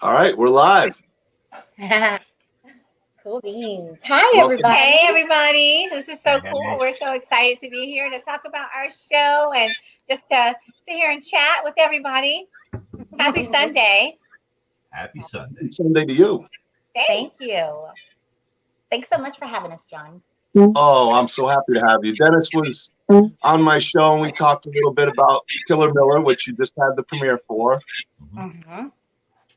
All right, we're live. Cool beans. Hi, Welcome. everybody. Hey, everybody. This is so Hey, cool. hey. We're so excited to be here to talk about our show and just to sit here and chat with everybody. Happy Sunday. Happy Sunday. Happy Sunday to you. Thank Thank you. Thanks so much for having us, John. Oh, I'm so happy to have you. Dennis was on my show, and we talked a little bit about Killer Miller, which you just had the premiere for. Mhm. Mm-hmm.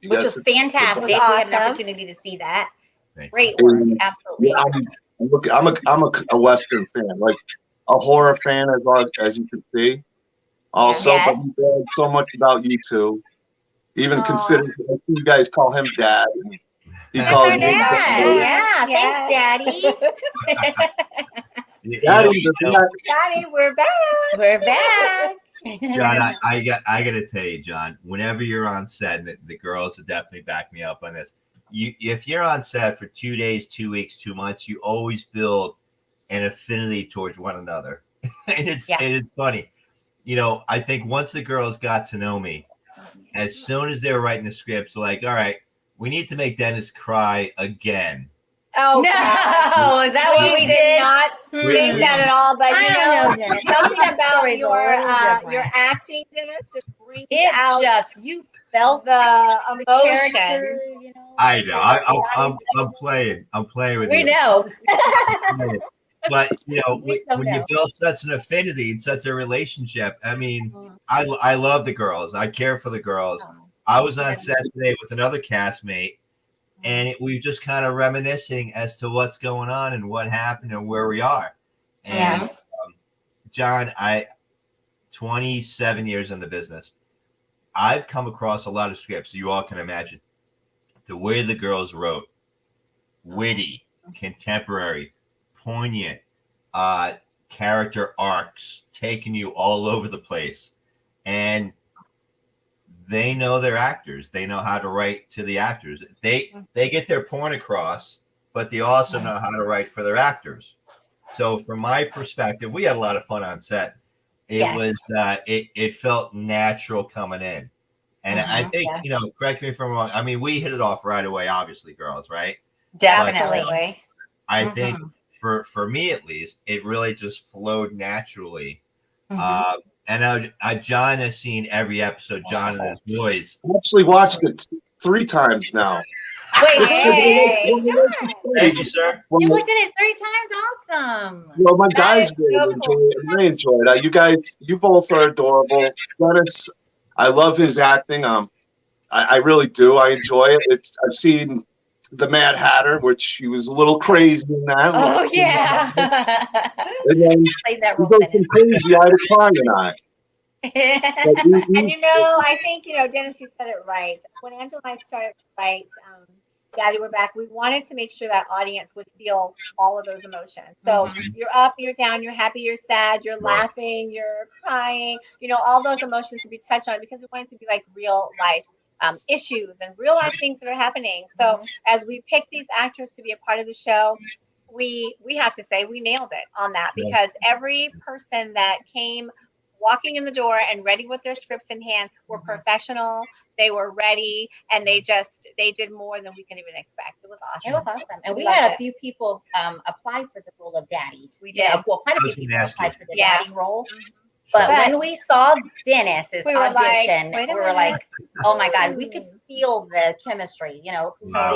You Which guys was fantastic. It was We had an awesome. opportunity to see that. Thank you. Great work. And, Absolutely. yeah, I'm a Western fan, like a horror fan, as you can see. Also, Yes. but he's read so much about you two. Even Aw. considering you guys call him Dad, and he That's calls our me dad. Daddy. Yeah. Thanks, Daddy. Daddy, Daddy, we're back. We're back. John, I gotta tell you, John. Whenever you're on set, and the girls will definitely back me up on this. If you're on set for 2 days, 2 weeks, 2 months, you always build an affinity towards one another, and it's funny. I think once the girls got to know me, as soon as they were writing the scripts, they're like, all right, we need to make Dennis cry again. Oh, No, God. is that what we did? Not think that at all, but I you don't know, know, Dennis. something My about story's a little different. your acting, Dennis, just brings It out just you felt the emotion. character, I know. I'm playing. I'm playing with We you. know. But We so when you know. build such an affinity and such a relationship, I mean, Mhm. I love the girls. I care for the girls. I was on set today with another castmate, and we were just kind of reminiscing as to what's going on and what happened and where we are. And John, 27 years in the business, I've come across a lot of scripts. You all can imagine the way the girls wrote, witty, contemporary, poignant, character arcs, taking you all over the place. And they know their actors. They know how to write to the actors. They get their point across, but they also know how to write for their actors. So from my perspective, we had a lot of fun on set. It was it felt natural coming in. And I think, correct me if I'm wrong. I mean, we hit it off right away, obviously, girls, right? Definitely. I think for me at least, it really just flowed naturally. And John has seen every episode. John and his boys. I actually watched it 3 times now. Wait, Thank you, sir. you looked at it 3 times. Awesome. Well, my guys is really so enjoy cool. it, and I enjoy it. You guys, you both are adorable. Dennis, I love his acting. I really do. I enjoy it. I've seen the Mad Hatter, which he was a little crazy in that. Oh yeah. And then Played that he role. goes from crazy eye to crying eye. But And I think, Dennis, you said it right. When Angela and I started to write Daddy, We're Back, we wanted to make sure that audience would feel all of those emotions. So you're up, you're down, you're happy, you're sad, you're laughing, you're crying, all those emotions to be touched on because we wanted to be like real life issues and real life things that are happening. So as we picked these actors to be a part of the show, we have to say we nailed it on that because every person that came walking in the door and ready with their scripts in hand were professional. They were ready, and they did more than we can even expect. It was awesome. It was awesome. And we loved had a it. few people apply for the role of Daddy. We did. Well, quite a I was few gonna people ask you. applied for the Yeah. Daddy role. But But- when we saw Dennis's We were like, audition, wait a we were minute. like, oh my God, we could feel the chemistry, Wow.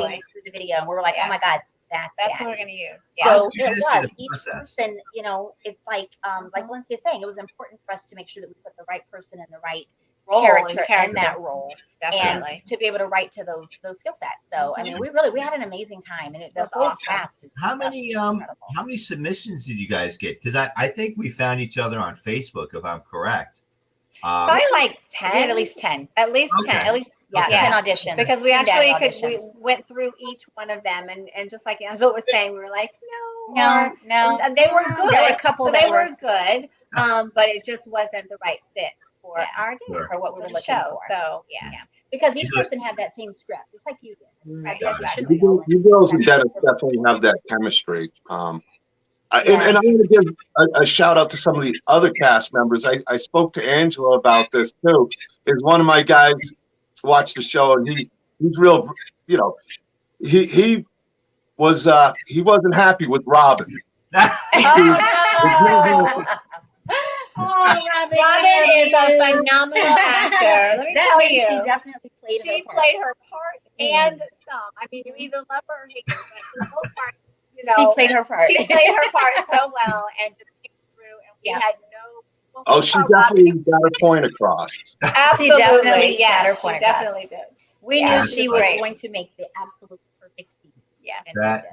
seeing through the video. And we were like, oh my God, that's That's Daddy. what we're going to use. I was So gonna it ask you was the each process. person, it's like Valencia is saying, it was important for us to make sure that we put the right person in the right character in that role. Definitely. And to be able to write to those skill sets. So I mean, we had an amazing time, and the That's whole awesome. cast is How just many incredible. how many submissions did you guys get? Because I think we found each other on Facebook, if I'm correct. Probably like We 10. had at least 10. At least Okay. 10. At least Okay. 10 auditions. Because we 10 Daddy actually we auditions. went through each one of them, and just like Angela was saying, we were like, No. and they were good. There were a couple so that they were good, but it just wasn't the right fit for our day, Sure. for what we for were the looking show. for. So yeah. Because each Good. person had that same script, just like you did. Had the Got it. audition You, reel. you girls and Dennis definitely have that chemistry. And I'm going to give a shout out to some of the other cast members. I spoke to Angela about this too. Is one of my guys watched the show and he's real. You know, he wasn't happy with Robin. Oh, Robin, Robin is a phenomenal actor. Let me tell you, she definitely played her part and some. I mean, you either love her or hate her, but for the most part, she played her part. She played her part so well and just came through. And we had no. Oh, she definitely got her point across. Absolutely, She definitely yeah, got her she point definitely across. did. We knew she was going to make the absolute perfect Phoenix. Yeah,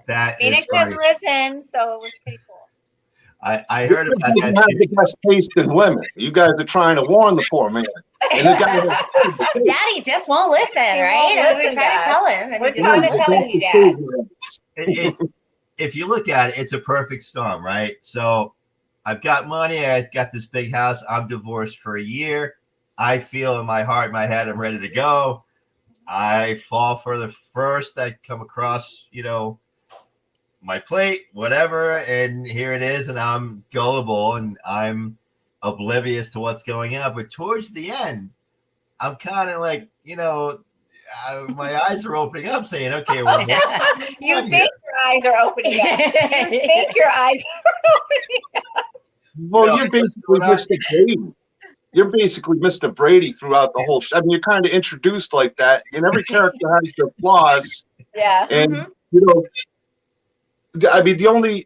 that Phoenix is has funny. risen, so it was pretty cool. I heard about You that have shit. the best taste in women. You guys are trying to warn the poor man. And the guy Daddy just won't listen, right? won't We listen, try to Dad. tell him. And We're he trying to doesn't tell listen. you, Dad. If you look at it, it's a perfect storm, right? So I've got money. I've got this big house. I'm divorced for a year. I feel in my heart, my head, I'm ready to go. I fall for the first that come across, my plate, whatever, and here it is, and I'm gullible and I'm oblivious to what's going on. But towards the end, I'm kind of like, my eyes are opening up, saying, "Okay, well, you think your eyes are opening up? You think your eyes are opening up? Well, you're basically Mr. Brady. You're basically Mr. Brady throughout the whole show. I mean, you're kind of introduced like that, and every character has their flaws. Yeah. And I mean,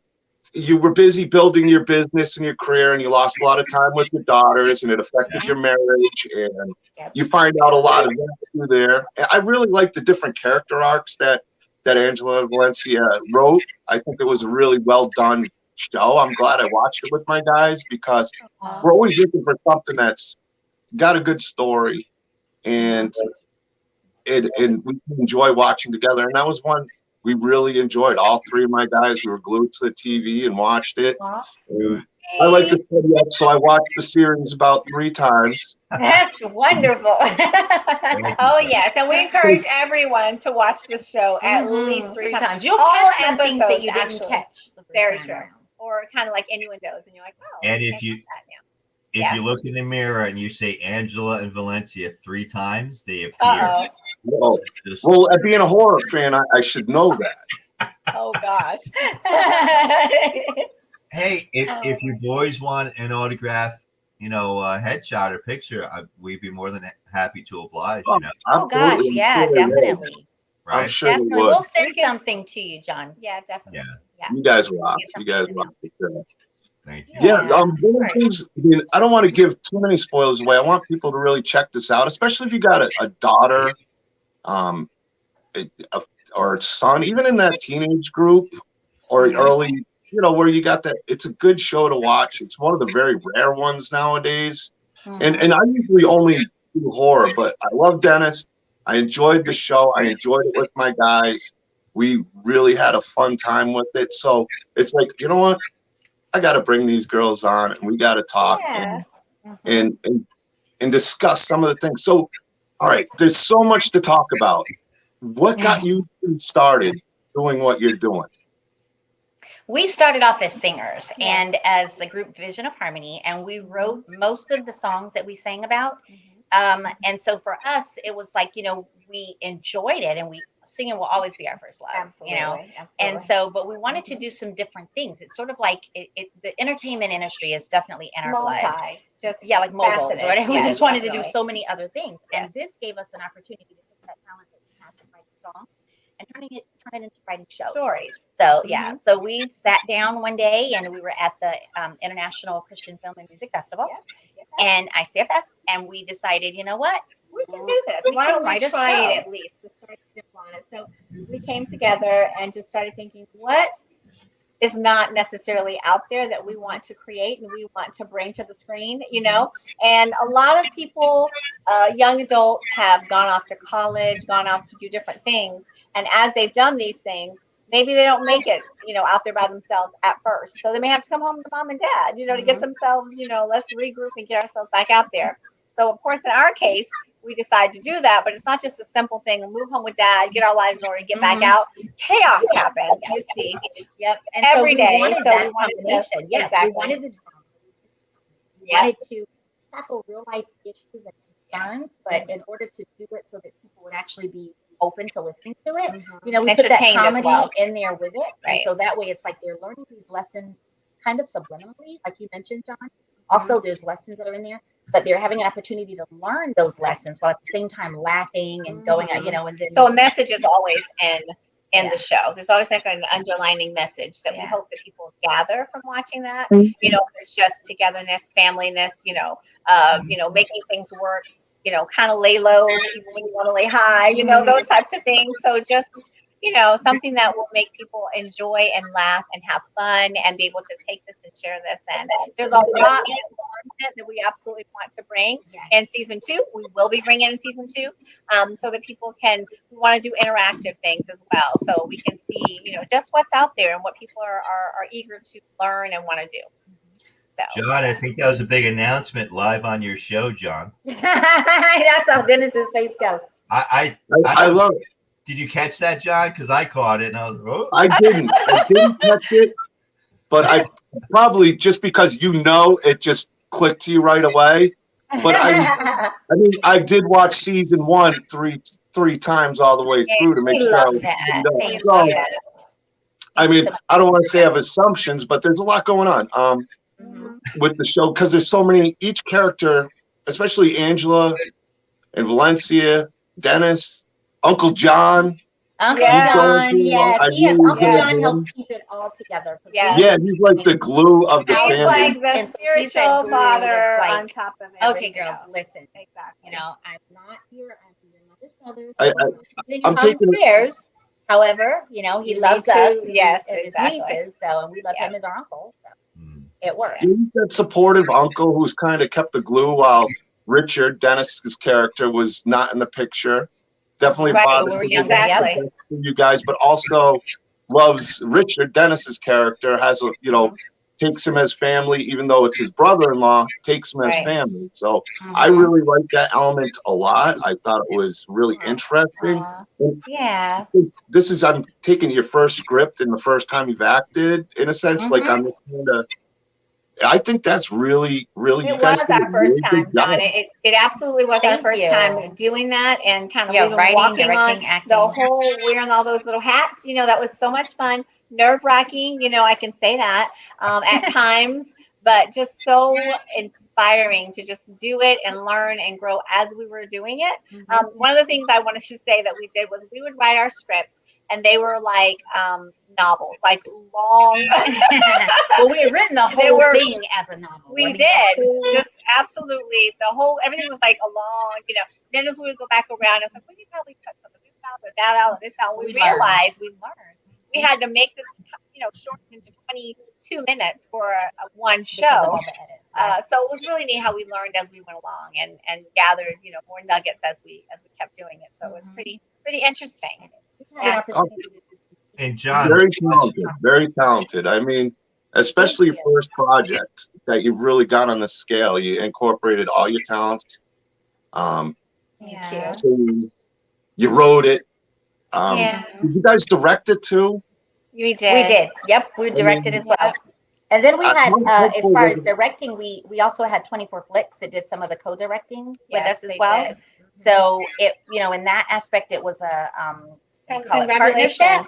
you were busy building your business and your career, and you lost a lot of time with your daughters, and it affected your marriage, and you find out a lot of that through there. I really like the different character arcs that Angela Valencia wrote. I think it was a really well done show. I'm glad I watched it with my guys because we're always looking for something that's got a good story, and we enjoy watching together. And that was one we really enjoyed. All three of my guys, we were glued to the TV and watched it. And I like to study up, so I watched the series about 3 times. That's wonderful. Oh, yes. And we encourage everyone to watch this show at least 3 times. You'll All catch some things that you didn't actually. catch. Very true. Or kind of like innuendos, and you're like, oh. And if you look in the mirror and you say Angela and Valencia 3 times, they appear. Well, at being a horror fan, I should know that. Oh gosh. Hey, if your boys want an autograph, headshot or picture, we'd be more than happy to oblige. Oh gosh, yeah, definitely. Right? I'm sure definitely. We'll send something to you, John. Yeah, definitely. Yeah. You guys rock. You guys rock. Thank you. Yeah, I don't want to give too many spoilers away. I want people to really check this out, especially if you got a daughter, or a son, even in that teenage group or early, where you got that. It's a good show to watch. It's one of the very rare ones nowadays. And I usually only do horror, but I love Dennis. I enjoyed the show. I enjoyed it with my guys. We really had a fun time with it. So it's like, you know what? I got to bring these girls on, and we got to talk and discuss some of the things. So, all right, there's so much to talk about. What got you started doing what you're doing? We started off as singers and as the group Vision of Harmony, and we wrote most of the songs that we sang about. And so for us, it was like, we enjoyed it, and singing will always be our first love. Absolutely. And so, but we wanted to do some different things. It's sort of like the entertainment industry is definitely in our blood. Like moguls, right? We just wanted to do so many other things, and this gave us an opportunity to take that talent that we have to write songs and turn it into writing stories. So so we sat down one day, and we were at the International Christian Film and Music Festival, and ICFF, and we decided, you know what? We can do this. Why don't we try it at least to start to dip on it? So we came together and just started thinking, what is not necessarily out there that we want to create and we want to bring to the screen, And a lot of people, young adults, have gone off to college, gone off to do different things. And as they've done these things, maybe they don't make it, out there by themselves at first. So they may have to come home to mom and dad, to get themselves, let's regroup and get ourselves back out there. So, of course, in our case, we decide to do that, but it's not just a simple thing. Move home with dad, get our lives in order, get back out. Chaos happens, you see. Yep. And every day. We wanted that combination. Yes, exactly. we wanted the drama. We wanted to tackle real life issues and concerns, but in order to do it so that people would actually be open to listening to it. Mhm. You know, we put that Entertained as comedy well. in there with it. Right. And so that way it's like they're learning these lessons kind of subliminally, like you mentioned, John. Also, there's lessons that are in there, but they're having an opportunity to learn those lessons while at the same time laughing and going, you know, and then So a message is always in Yeah. the show. There's always like an underlining message that we Yeah. hope that people gather from watching that. Mhm. You know, it's just togetherness, familyness, you know, making things work, you know, kind of lay low even when you want to lay high, you know, those types of things. So just, you know, something that will make people enjoy and laugh and have fun and be able to take this and share this. And there's a lot of content that we absolutely want to bring in season 2. We will be bringing in season 2, so that people can. We want to do interactive things as well, so we can see, you know, just what's out there and what people are eager to learn and want to do. So, John, I think that was a big announcement live on your show, John. that's how Dennis's face goes. I love it. Did you catch that, John? Because I caught it and I was, oh. I didn't catch it, but I probably just because you know it just clicked to you right away. But I mean, I did watch season 1 three times all the way through to make sure. I mean, I don't want to say I have assumptions, but there's a lot going on with the show because there's so many. Each character, especially Angela and Valencia, Dennis, Uncle John. Uncle John, yes. Uncle John helps keep it all together. Yeah, he's like the glue of the family. He's like the spiritual father on top of it. Okay, girls, listen. Exactly. You know, I'm not your mother's brother. I'm taking stairs. However, you know, he loves us as his nieces, so and we love him as our uncle. So it works. He's that supportive uncle who's kind of kept the glue while Richard, Dennis's character, was not in the picture. Definitely father exactly. you guys, but also loves Richard, Dennis's character, has a, you know, takes him as family, even though it's his brother-in-law, takes him as family. So I really like that element a lot. I thought it was really interesting. Yeah. This is, I'm taking your first script and the first time you've acted, in a sense, like I'm kind of, I think that's really, really. It was our first time, John. It absolutely was our first time doing that, and kind of writing, directing, acting. The whole wearing all those little hats. You know, that was so much fun. Nerve-wracking. You know, I can say that at times, but just so inspiring to just do it and learn and grow as we were doing it. One of the things I wanted to say that we did was we would write our scripts, and they were like novels, like long. Well, we had written the whole thing as a novel. We did. Just absolutely. Everything was like a long, you know. Then as we would go back around, it's like, we could probably cut some of this out or that out or this out. We realized we learned. We had to make this, you know, shortened into 22 minutes for one show. So it was really neat how we learned as we went along and gathered, you know, more nuggets as we kept doing it. So it was pretty interesting. And John, very talented. I mean, especially your first project that you really got on the scale. You incorporated all your talents. So you wrote it. Did you guys direct it too? We did. We did. Yep, we directed as well. And then we had, as far as directing, we also had 24 Flicks that did some of the co-directing with us as well. So it, you know, in that aspect, it was a conglomeration,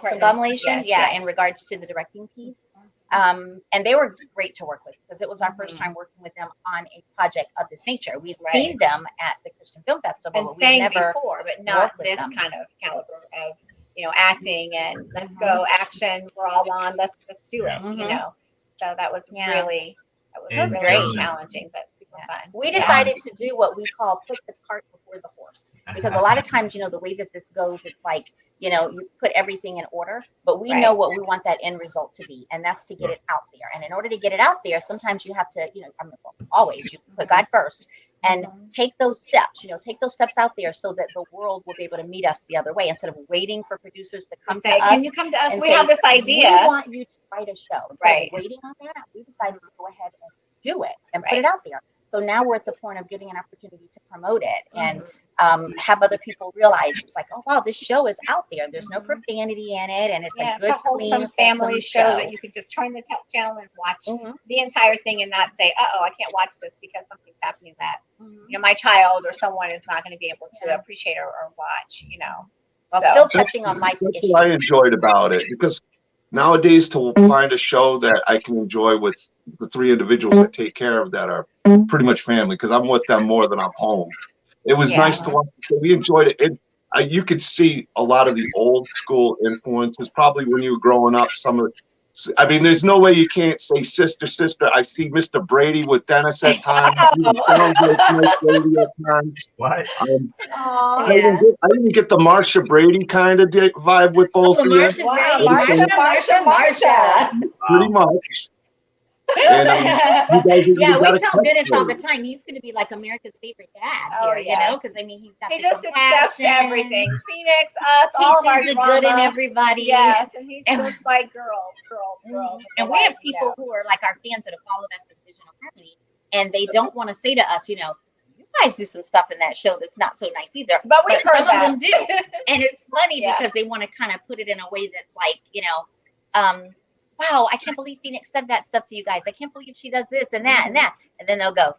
in regards to the directing piece. And they were great to work with because it was our first time working with them on a project of this nature. We'd seen them at the Christian Film Festival, but we never before, but not this kind of caliber of, you know, acting and let's go action. We're all on. Let's do it. You know, so that was really. That was very challenging, but super fun. We decided to do what we call put the cart before the horse, because a lot of times, you know, the way that this goes, it's like, you know, you put everything in order, but we know what we want that end result to be, and that's to get it out there. And in order to get it out there, sometimes you have to, you know, always you put God first and take those steps, you know, take those steps out there so that the world will be able to meet us the other way instead of waiting for producers to come to us. Can you come to us? We have this idea. We want you to write a show. Instead of waiting on that, we decided to go ahead and do it and put it out there. So now we're at the point of getting an opportunity to promote it and have other people realize it's like, oh wow, this show is out there. There's no profanity in it, and it's a good, clean family show that you could just turn the channel and watch the entire thing and not say, "Uh-oh, I can't watch this because something's happening that you know my child or someone is not going to be able to appreciate or watch." You know, while still touching on life's That's issues. what I enjoyed about it, because nowadays to find a show that I can enjoy with the three individuals that take care of that are pretty much family, because I'm with them more than I'm home. It was nice to watch. We enjoyed it. And you could see a lot of the old school influences probably when you were growing up. I mean, there's no way you can't say sister. I see Mr. Brady with Dennis at times. Even sounds like Mike Brady at times. What? I didn't get the Marsha Brady kind of vibe with both of you. Marsha. Pretty much. And, we tell Dennis all the time he's going to be like America's favorite dad here, you know, because I mean he's just accepts everything. Phoenix, us, all of our the good in everybody. Yes, and he's just like girls. And we have people who are like our fans that have followed us this Vision of Harmony, and they don't want to say to us, you know, you guys do some stuff in that show that's not so nice either. But some of them do, and it's funny because they want to kind of put it in a way that's like, you know, wow, I can't believe Phoenix said that stuff to you guys. I can't believe she does this and that and that. And then they'll go,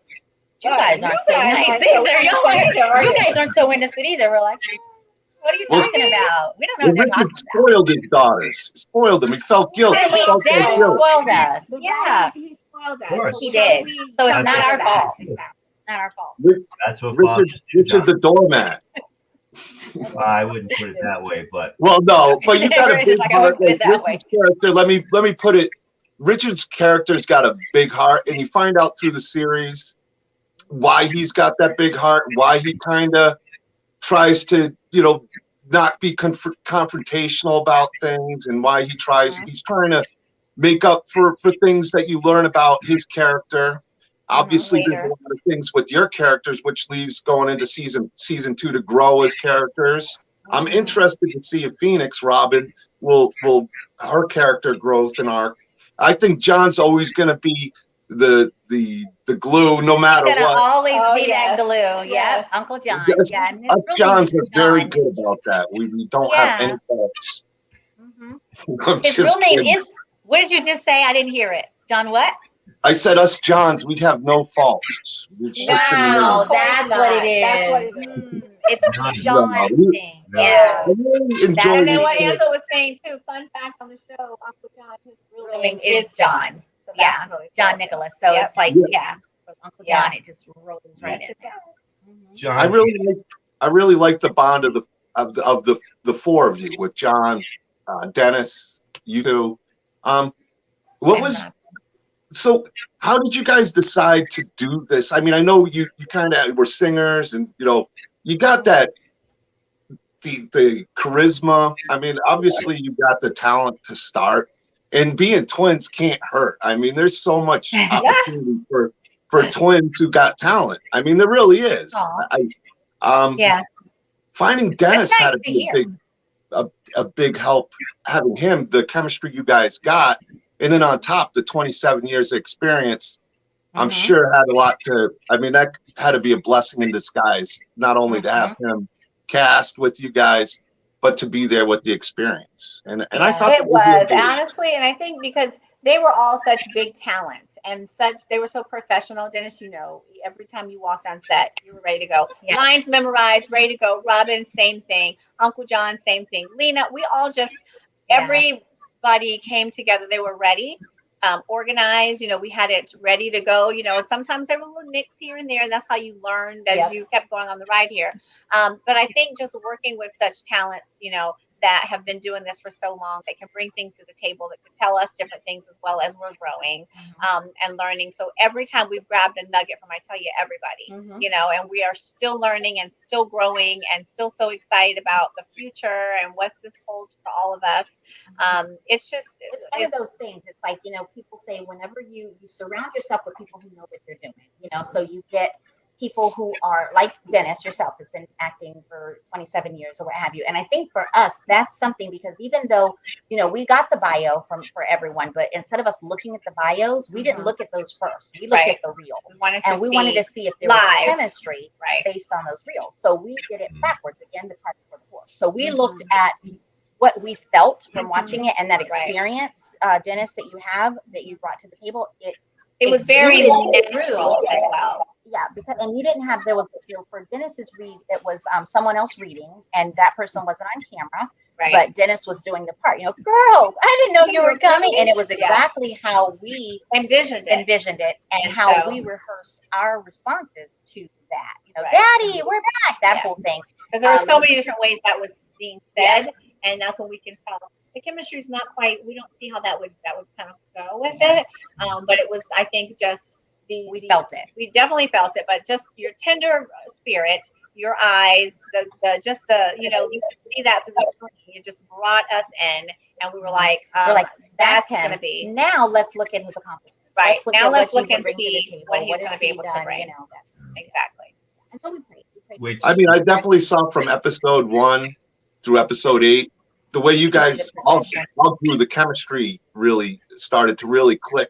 you guys aren't so nice either. You guys aren't so innocent either. We're like, what are you talking about? We don't know what they're talking about. Spoiled his daughters. Spoiled them. He felt guilty. Daddy spoiled us. Yeah. He spoiled us. He did. So it's not our fault. Not our fault. That's what Richard the doormat. Well, I wouldn't put it that way, but no, but you got a big heart. Richard's character, let me put it. Richard's character's got a big heart, and you find out through the series why he's got that big heart, why he kind of tries to, you know, not be confrontational about things, and why he's trying to make up for things that you learn about his character. Obviously, there's a lot of things with your characters, which leaves going into season 2 to grow as characters. I'm interested to see if Phoenix Robin will her character growth and arc. I think John's always going to be the glue, no matter what. Always be that glue. Yeah, Uncle John. Us Johns are very good about that. We don't have any faults. His real name is. What did you just say? I didn't hear it. John, what? I said us Johns, we have no faults. That's what it is. That's what it is. It's a John thing. Yeah. And then what Angela was saying too, fun fact on the show, Uncle John, his real name is John. So really John Nicholas. So it's like, so Uncle John, it just rolls right in. John. I really like the bond of the four of you with John, Dennis, you two. So how did you guys decide to do this? I mean, I know you kind of were singers, and you know, you got that the charisma. I mean, obviously you got the talent to start, and being twins can't hurt. I mean, there's so much opportunity for twins who got talent. I mean, there really is. Finding Dennis had to be a big help. Having him, the chemistry you guys got. And then on top, the 27 years of experience, I'm sure had a lot to, I mean, that had to be a blessing in disguise, not only to have him cast with you guys, but to be there with the experience. And I thought it was, honestly, and I think because they were all such big talents and they were so professional. Dennis, you know, every time you walked on set, you were ready to go. Lines memorized, ready to go. Robin, same thing. Uncle John, same thing. Lena, we all just, everybody came together. They were ready, organized. You know, we had it ready to go. You know, and sometimes there were little nicks here and there, and that's how you learned as you kept going on the ride here. But I think just working with such talents, you know, that have been doing this for so long, they can bring things to the table that can tell us different things as well as we're growing and learning. So every time we've grabbed a nugget from, I tell you, everybody, you know, and we are still learning and still growing and still so excited about the future and what this holds for all of us. It's one of those things. It's like, you know, people say whenever you surround yourself with people who know what they're doing, you know, so you get people who are like Dennis yourself has been acting for 27 years or what have you. And I think for us, that's something, because even though, you know, we got the bio for everyone, but instead of us looking at the bios, we didn't look at those first. We looked at the reel. We wanted to see if there was chemistry based on those reels. So we did it backwards again, the cart before the horse. So we looked at what we felt from watching it, and that experience, Dennis, that you brought to the table. It was very natural as well. Yeah, because and you didn't have there was for Dennis's read, it was someone else reading, and that person wasn't on camera. Right. But Dennis was doing the part. Girls, I didn't know you were coming, and it was exactly how we envisioned it, and how we rehearsed our responses to that. Daddy, we're back. That whole thing. Because there were so many different ways that was being said, and that's what we can tell. The chemistry is not quite. We don't see how that would kind of go with it. But it was, I think, just we felt it. We definitely felt it. But just your tender spirit, your eyes, the you could see that through the screen. It just brought us in, and we were like, that's going to be. Now let's look at his accomplishments. Right. Now let's look and see what he's going to be able to bring. Exactly. And so we prayed. Which I mean, I definitely saw from episode 1 through episode 8, the way you guys all through the chemistry really started to really click.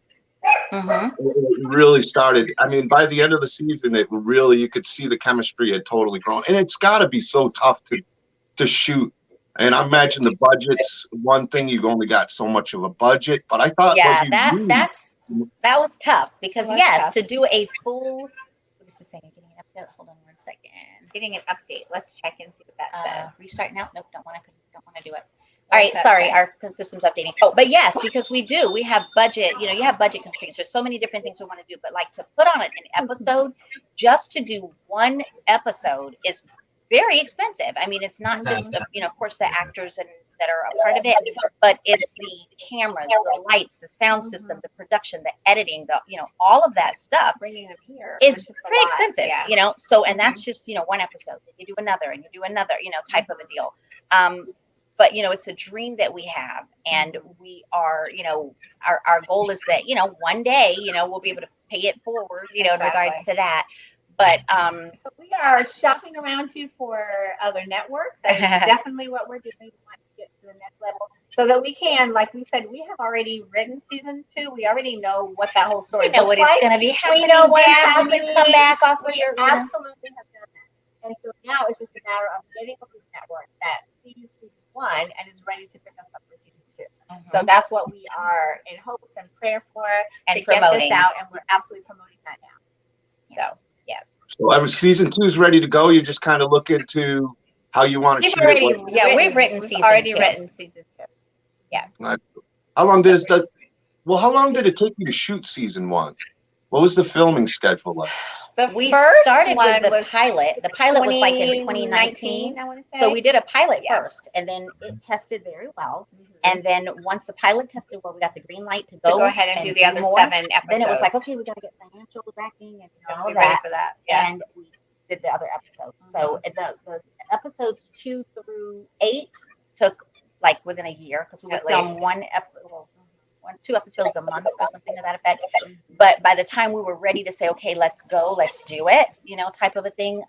Mm-hmm. It really started. I mean, by the end of the season, it really, you could see the chemistry had totally grown. And it's got to be so tough to shoot. And I imagine the budget's one thing. You only got so much of a budget, but I thought that was tough because to do a full. Just a second, hold on 1 second. Getting an update. Let's check and see what that says. Restart now. Nope, don't want to do it. All right, sorry, our system's updating. Oh, but yes, because we have budget. You have budget constraints. There's so many different things we want to do, but like to put on an episode, just to do one episode is very expensive. I mean, it's not just of course the actors and that are a part of it, but it's the cameras, the lights, the sound system, the production, the editing, all of that stuff. Bringing them here is pretty expensive, So, and that's just one episode. Then you do another, and you do another, type of a deal. But it's a dream that we have, and we are, our goal is that one day, we'll be able to pay it forward, in regards to that. But so we are shopping around too for other networks. That's definitely what we're doing. We want to get to the next level so that we can, like we said, we have already written season 2. We already know what that whole story. We know what it's going to be. We know what's happening. You come back off of your. Absolutely have done that. And so now it's just a matter of getting with these networks that see season 1 and is ready to pick us up for season 2. Mm-hmm. So that's what we are in hopes and prayer for and to promoting. Get this out, and we're absolutely promoting that now. So. So season 2 is ready to go. You just kind of look into how you want to shoot it. We've written season 2. Already written season 2. Yeah. How long did it take you to shoot season 1? What was the filming schedule like? We started with the pilot. The pilot was like in 2019. I want to say. So we did a pilot first, and then it tested very well. Mm-hmm. And then once the pilot tested well, we got the green light to go ahead and do the other 7 episodes. Then it was like, okay, we got to get financial backing and all that. Ready for that. Yeah. And we did the other episodes. Mm-hmm. So the episodes 2 through 8 took like within a year because we would film 2 episodes a month or something to that effect. But by the time we were ready to say, okay, let's go, let's do it, type of a thing.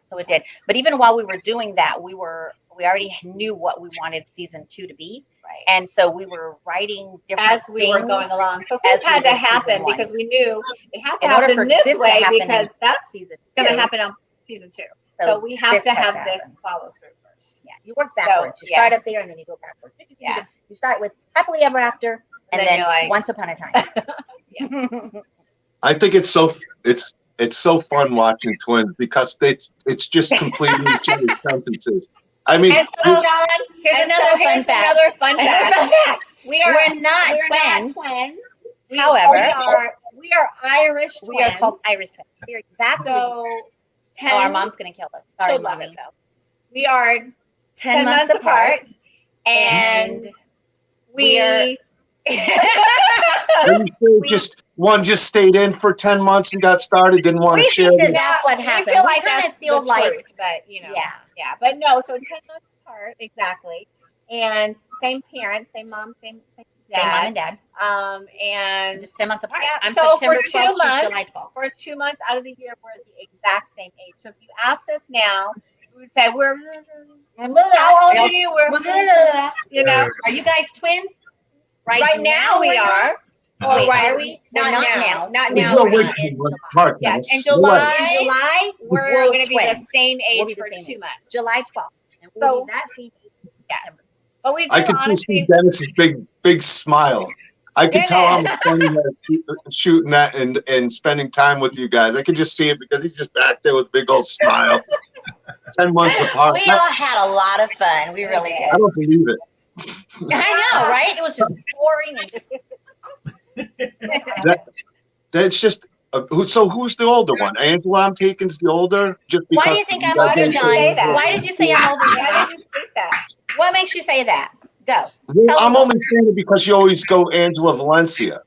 So it did. But even while we were doing that, we already knew what we wanted season 2 to be. Right. And so we were writing different as we were going along. So things had to happen because we knew it has to happen this way because that's going to happen on season 2. So we have to have this follow through first. Yeah, you work backwards. You start up there and then you go backwards. Yeah. You start with happily ever after and then once upon a time. I think it's so fun watching twins because it's just completely changed sentences. I mean, and so, John, here's another fun fact. We're not twins. However, we are Irish twins. We are called Irish twins. We're exactly. So, our mom's gonna kill us. Sorry, love it though. We are 10 months apart, and we one just stayed in for 10 months and got started, didn't want to share. That's what happened. We feel like that's the truth, but yeah. But no, so 10 months apart, exactly, and same parents, same mom, same dad. Same mom and dad. And just 10 months apart. Yeah. I'm so September for 2 12th, months, July 12th. For 2 months out of the year, we're the exact same age. So if you asked us now, we would say we're. How old are you? Are you guys twins? Right now we are. Or why are we? Not now. Not now. Yes. In July, we're going to be the same age for 2 months. July 12th. And so that same age. Yeah. But we do I can see Dennis's big smile. I can tell how much fun he has shooting that and spending time with you guys. I can just see it because he's just back there with a big old smile. 10 months apart. We all had a lot of fun. We really did. I don't believe it. I know, right? It was just boring. That's just. So who's the older one? Angela, I'm taking is the older. Just because. Why do you think I'm older, John? Why did you say I'm older? Why did you think that? What makes you say that? Go. Well, I'm only saying it because you always go Angela Valencia.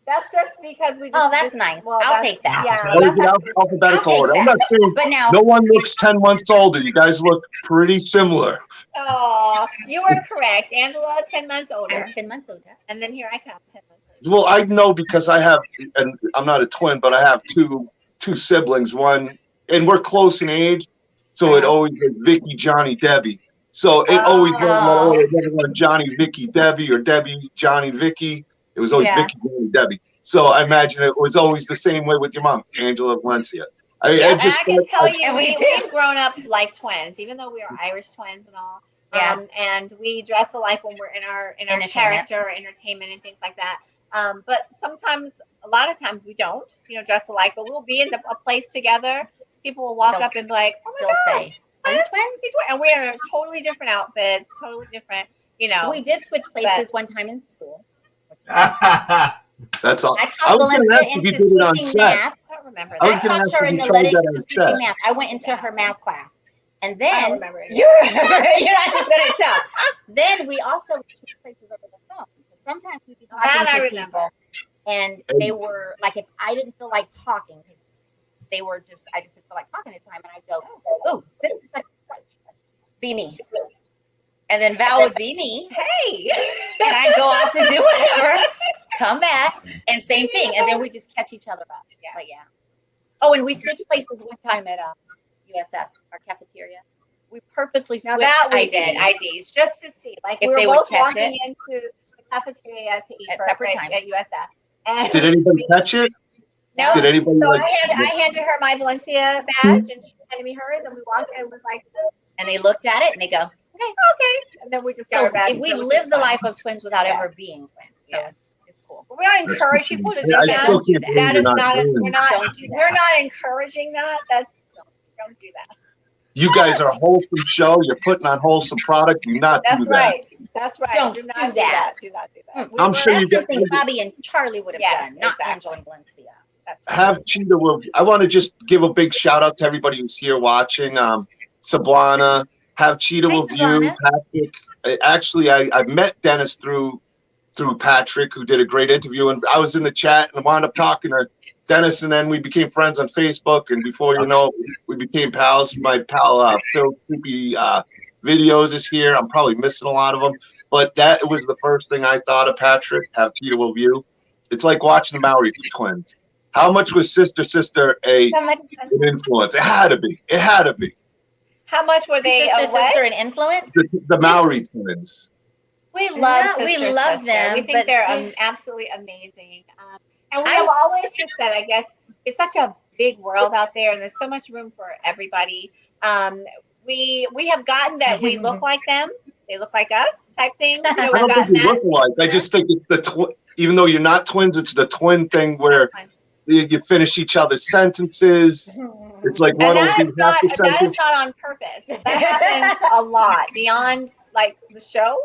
That's just because we. That's nice. Well, I'll take that. Yeah, alphabetical order. I'm not saying, but now no one looks 10 months older. You guys look pretty similar. Oh, you were correct. Angela, 10 months older. I'm 10 months older. And then here I come, 10 months older. Well, I know because I have, and I'm not a twin, but I have two siblings. One, and we're close in age, so it always was Vicky, Johnny, Debbie. So it always was Johnny, Vicky, Debbie, or Debbie, Johnny, Vicky. It was always Vicky, Johnny, Debbie. So I imagine it was always the same way with your mom, Angela Valencia. I can tell you, we've grown up like twins, even though we are Irish twins and all. And we dress alike when we're in our character or entertainment and things like that. But sometimes, a lot of times we don't, dress alike. But we'll be in a place together. People will walk up and be like, "Oh my God, say, are you twins?" And we're in totally different outfits, totally different. We did switch places one time in school. That's all. I taught Valencia into switching math. I don't remember. I taught her in switching math. I went into her math class. And then I don't remember it. you're not just gonna tell. Then we also switched places over the phone. Sometimes we'd be talking to people, and they were like, if I didn't feel like talking, because they were just, I just didn't feel like talking at the time, and I'd go, "Oh, this is be me," and then Val would be me. Hey, and I'd go off and do whatever, come back, and same thing, and then we just catch each other up. Yeah. Oh, and we switched places one time at USF, our cafeteria. We purposely switched. Now that we did IDs just to see, like if we were both walking into the cafeteria to eat at separate times at USF. And did anybody catch it? No. Did anybody? So I handed her my Valencia badge, and she handed me hers, and we walked in and was like, and they looked at it and they go, okay, and then we just got our badges. We live the life of twins without ever being twins. So it's cool. We don't encourage people to do that. That is not. We're not encouraging that. Don't do that. You guys are a wholesome show. You're putting on wholesome product. Do not do that. That's right. Don't do not do that. Do not do that. I'm sure you get something Bobby and Charlie would have done, not Angela and Valencia. Have Cheetah. I want to just give a big shout out to everybody who's here watching. Sablana, have Cheetah with you, Patrick. Actually, I met Dennis through Patrick, who did a great interview, and I was in the chat and wound up talking to Dennis, and then we became friends on Facebook, and before you know, we became pals. My pal Phil Creepy Videos is here. I'm probably missing a lot of them, but that was the first thing I thought of Patrick. Have Cheetah with you. It's like watching the Maori twins. How much was Sister an influence? It had to be. How much were they? Sister an influence? The Maori twins. We love them. We think they're absolutely amazing. And we have always just said, I guess, it's such a big world out there, and there's so much room for everybody. We have gotten that we look like them. They look like us type thing. I don't think we look alike. I just think it's the even though you're not twins, it's the twin thing where you finish each other's sentences. It's like one that is not on purpose. That happens a lot beyond like the show.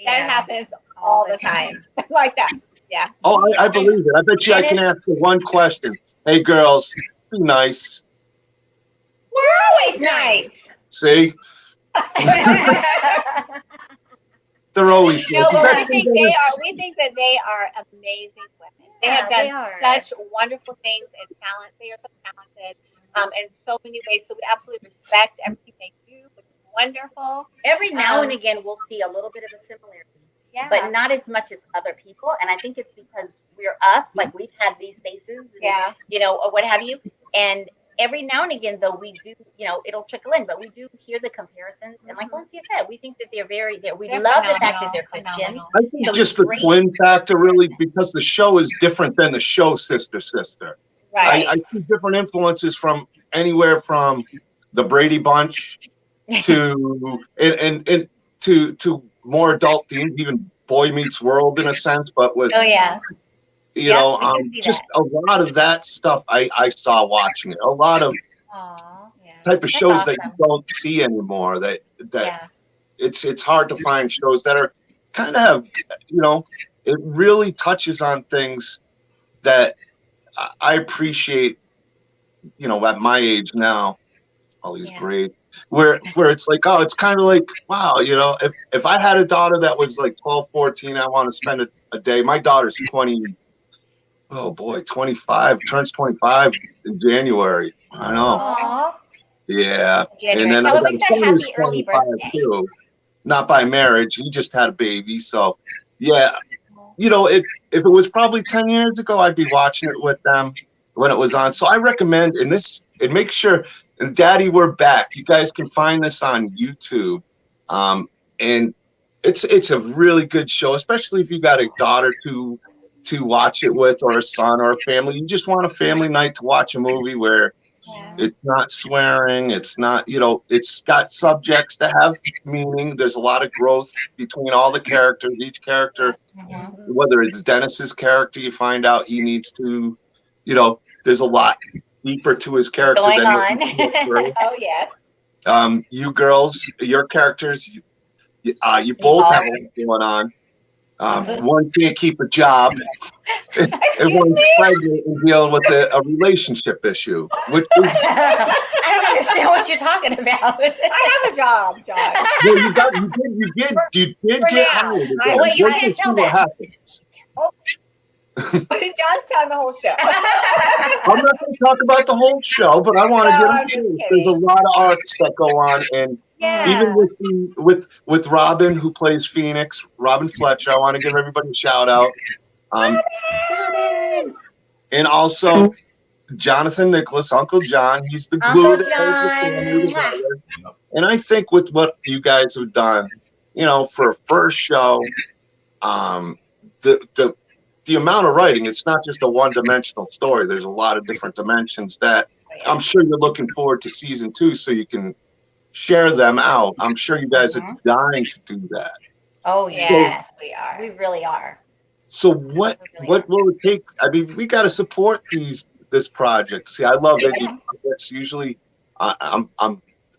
That happens all the time. Like that. Yeah. Oh, I believe it. I bet you I can ask you one question. Hey, girls, be nice. We're always nice. See? They're always we think that they are amazing women. They have done such wonderful things and talent. They are so talented in so many ways. So we absolutely respect everything they do. It's wonderful. Every now and again, we'll see a little bit of a similarity. Yeah. But not as much as other people. And I think it's because we're us, like we've had these faces, and, or what have you. And every now and again, though, we do, it'll trickle in, but we do hear the comparisons. And like Valencia said, we think that we love the fact that they're Christians. I think just the twin factor, really, because the show is different than the show Sister. Right. I see different influences from anywhere from the Brady Bunch to, and to more adult themes, even Boy Meets World in a sense, but with just a lot of that stuff I saw watching it. A lot of type of shows that you don't see anymore. That it's hard to find shows that are kind of have, it really touches on things that I appreciate, at my age now, all these grades, where it's like, oh, it's kind of like, wow, if I had a daughter that was like 12, 14, I want to spend a day. My daughter's 25, turns 25 in January. I know. Aww. Yeah. January. And then Tell her we said happy early birthday. Too. Not by marriage. He just had a baby. So, yeah. If it was probably 10 years ago, I'd be watching it with them when it was on. So I recommend, and make sure, and Daddy, we're back. You guys can find this on YouTube. And it's a really good show, especially if you got a daughter to watch it with, or a son, or a family. You just want a family night to watch a movie where it's not swearing. It's not, it's got subjects that have meaning. There's a lot of growth between all the characters. Each character, whether it's Dennis's character, you find out he needs to, there's a lot deeper to his character going than on. Oh yes. You girls, your characters, you both have a lot going on. One can't keep a job, and one's pregnant and dealing with a relationship issue. Which is, I don't understand what you're talking about. I have a job, John. well, you did get hired. Wait, you can't tell what that. happens. But in Johnstown, the whole show. I'm not going to talk about the whole show, but I want to get into it. There's a lot of arcs that go on, and even with Robin, who plays Phoenix, Robin Fletcher, I want to give everybody a shout out. And also Jonathan Nicholas, Uncle John. He's the glue that holds the family together. And I think with what you guys have done, for a first show, the amount of writing, it's not just a one-dimensional story. There's a lot of different dimensions that I'm sure you're looking forward to season 2 so you can share them out. I'm sure you guys are dying to do that. Oh, yes, we are. We really are. So what will it take? I mean, we got to support this project. See, I love indie projects. Usually I'm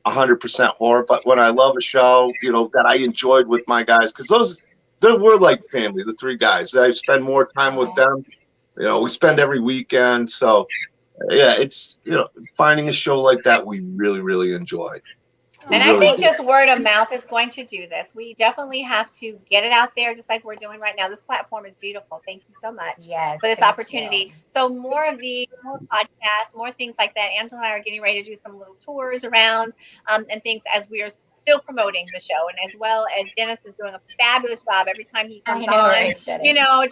100% horror, but when I love a show, that I enjoyed with my guys, because we're like family, the 3 guys. I spend more time with them. We spend every weekend. So, yeah, it's, finding a show like that we really, really enjoy. And I think just word of mouth is going to do this. We definitely have to get it out there, just like we're doing right now. This platform is beautiful. Thank you so much for this opportunity. So more podcasts, more things like that. Angela and I are getting ready to do some little tours around and things as we are still promoting the show. And as well as Dennis is doing a fabulous job every time he comes on, right,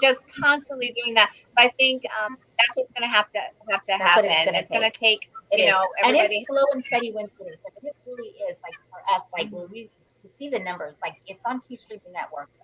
just constantly doing that. But I think that's what's going to have to happen. It's going to take. And it's slow and steady wins cities. Like, it really is, like, for us, like, when we see the numbers, like, it's on 2 streaming networks.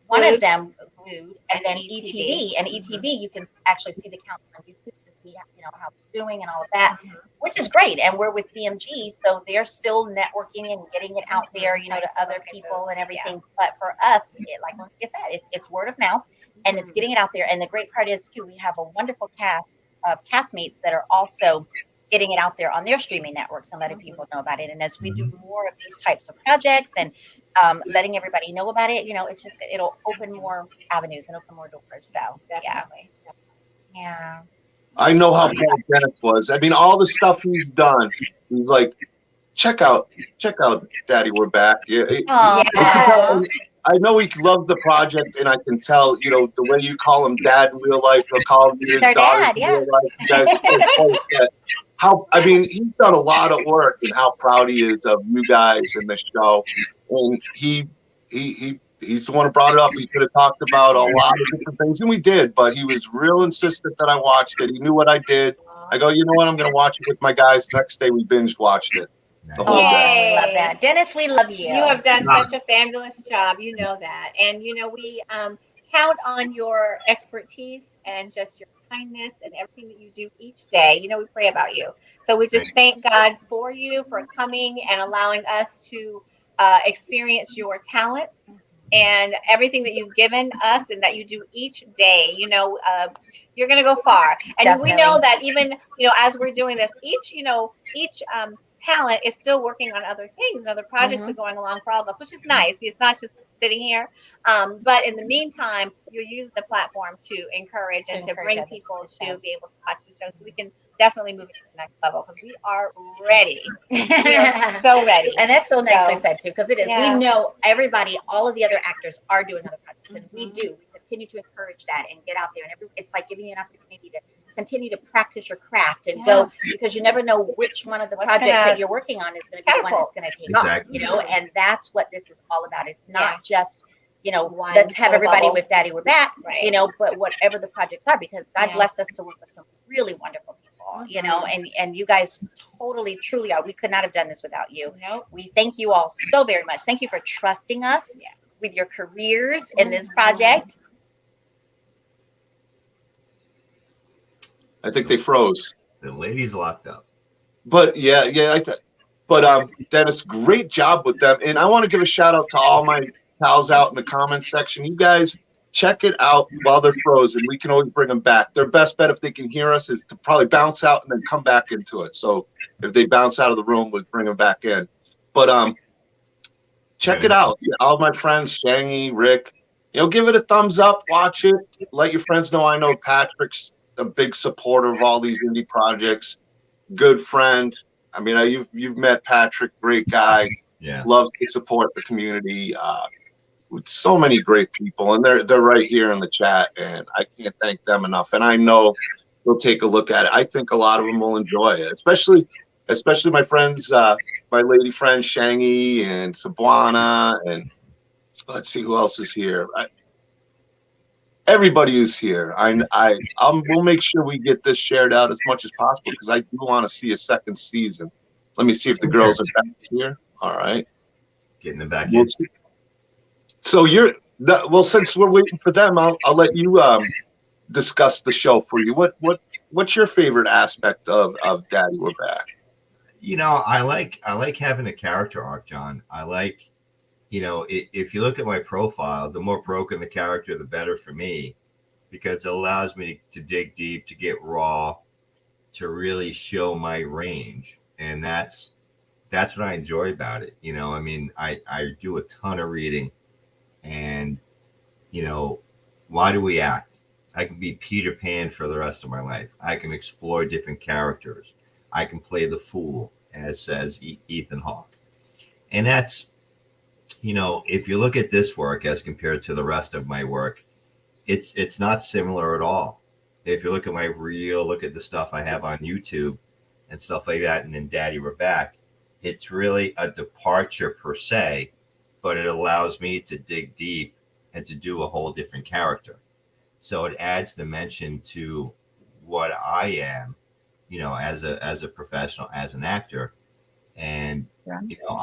One of them, Glued, and then ETV. And ETV, you can actually see the counts on YouTube to see, how it's doing and all of that, which is great. And we're with BMG, so they're still networking and getting it out there, to other people and everything. But for us, like I said, it's word of mouth, and it's getting it out there. And the great part is, too, we have a wonderful cast of castmates that are also getting it out there on their streaming networks and letting people know about it. And as we do more of these types of projects and letting everybody know about it, it's just, it'll open more avenues and open more doors. So definitely. Yeah. I know how proud Dennis was. I mean, all the stuff he's done, he's like, check out Daddy, we're back. I know he loved the project, and I can tell, the way you call him Dad in real life, he'll call you his daughter in real life. You guys he's done a lot of work, and how proud he is of you guys in the show. And he's the one who brought it up. He could have talked about a lot of different things, and we did, but he was real insistent that I watched it. He knew what I did. I go, you know what? I'm going to watch it with my guys. Next day, we binge watched it. The whole day. Love that. Dennis, we love you. You have done such a fabulous job. You know that. And, we count on your expertise and just your kindness and everything that you do each day. We pray about you. So we just thank God for you, for coming and allowing us to experience your talent and everything that you've given us and that you do each day. You know, you're going to go far. And Definitely. we know that even, you know, as we're doing this, each talent is still working on other things and other projects are going along for all of us, which is nice. It's not just sitting here. But in the meantime, you're using the platform to encourage and to bring people to be able to watch the show, so we can definitely move it to the next level, because we are ready. We are so ready. And that's so nicely said too, because it is. Yeah. We know everybody, all of the other actors are doing other projects, and we continue to encourage that and get out there. And it's like giving you an opportunity to continue to practice your craft and go, because you never know which one of the projects that you're working on is going to be the one that's going to take off. You know, and that's what this is all about. It's not just, you know, let's have everybody with Daddy We're Back, you know, but whatever the projects are, because God blessed us to work with some really wonderful people, you know, and you guys totally, truly are. We could not have done this without you. Nope. We thank you all so very much. Thank you for trusting us with your careers in this project. I think they froze. The ladies locked up. But but Dennis, great job with them. And I want to give a shout out to all my pals out in the comments section. You guys check it out while they're frozen. We can always bring them back. Their best bet, if they can hear us, is to probably bounce out and then come back into it. So if they bounce out of the room, we'll bring them back in. But check it out. All my friends, Shangy, Rick, you know, give it a thumbs up, watch it. Let your friends know. I know Patrick's a big supporter of all these indie projects. Good friend. I mean, you've met Patrick, great guy. Yeah. Love to support the community. With so many great people, and they're right here in the chat, and I can't thank them enough. And I know they'll take a look at it. I think a lot of them will enjoy it, especially my friends, my lady friends Shangy and Sabuana, and let's see who else is here. Everybody who's here, we'll make sure we get this shared out as much as possible, because I do want to see a second season. Let me see if the girls are back here. All right, getting them back in. So since we're waiting for them, I'll let you discuss the show for you. What's your favorite aspect of Daddy We're Back? You know, I like having a character arc, John. I like, you know, if you look at my profile, the more broken the character, the better for me, because it allows me to dig deep, to get raw, to really show my range. And that's what I enjoy about it. You know, I mean, I do a ton of reading, and, you know, why do we act? I can be Peter Pan for the rest of my life. I can explore different characters. I can play the fool, as says Ethan Hawke. And that's, you know, if you look at this work as compared to the rest of my work, it's not similar at all. If you look at my reel, look at the stuff I have on YouTube and stuff like that, and then Daddy We're Back, it's really a departure per se, but it allows me to dig deep and to do a whole different character. So it adds dimension to what I am, you know, as a professional, as an actor. And, you know,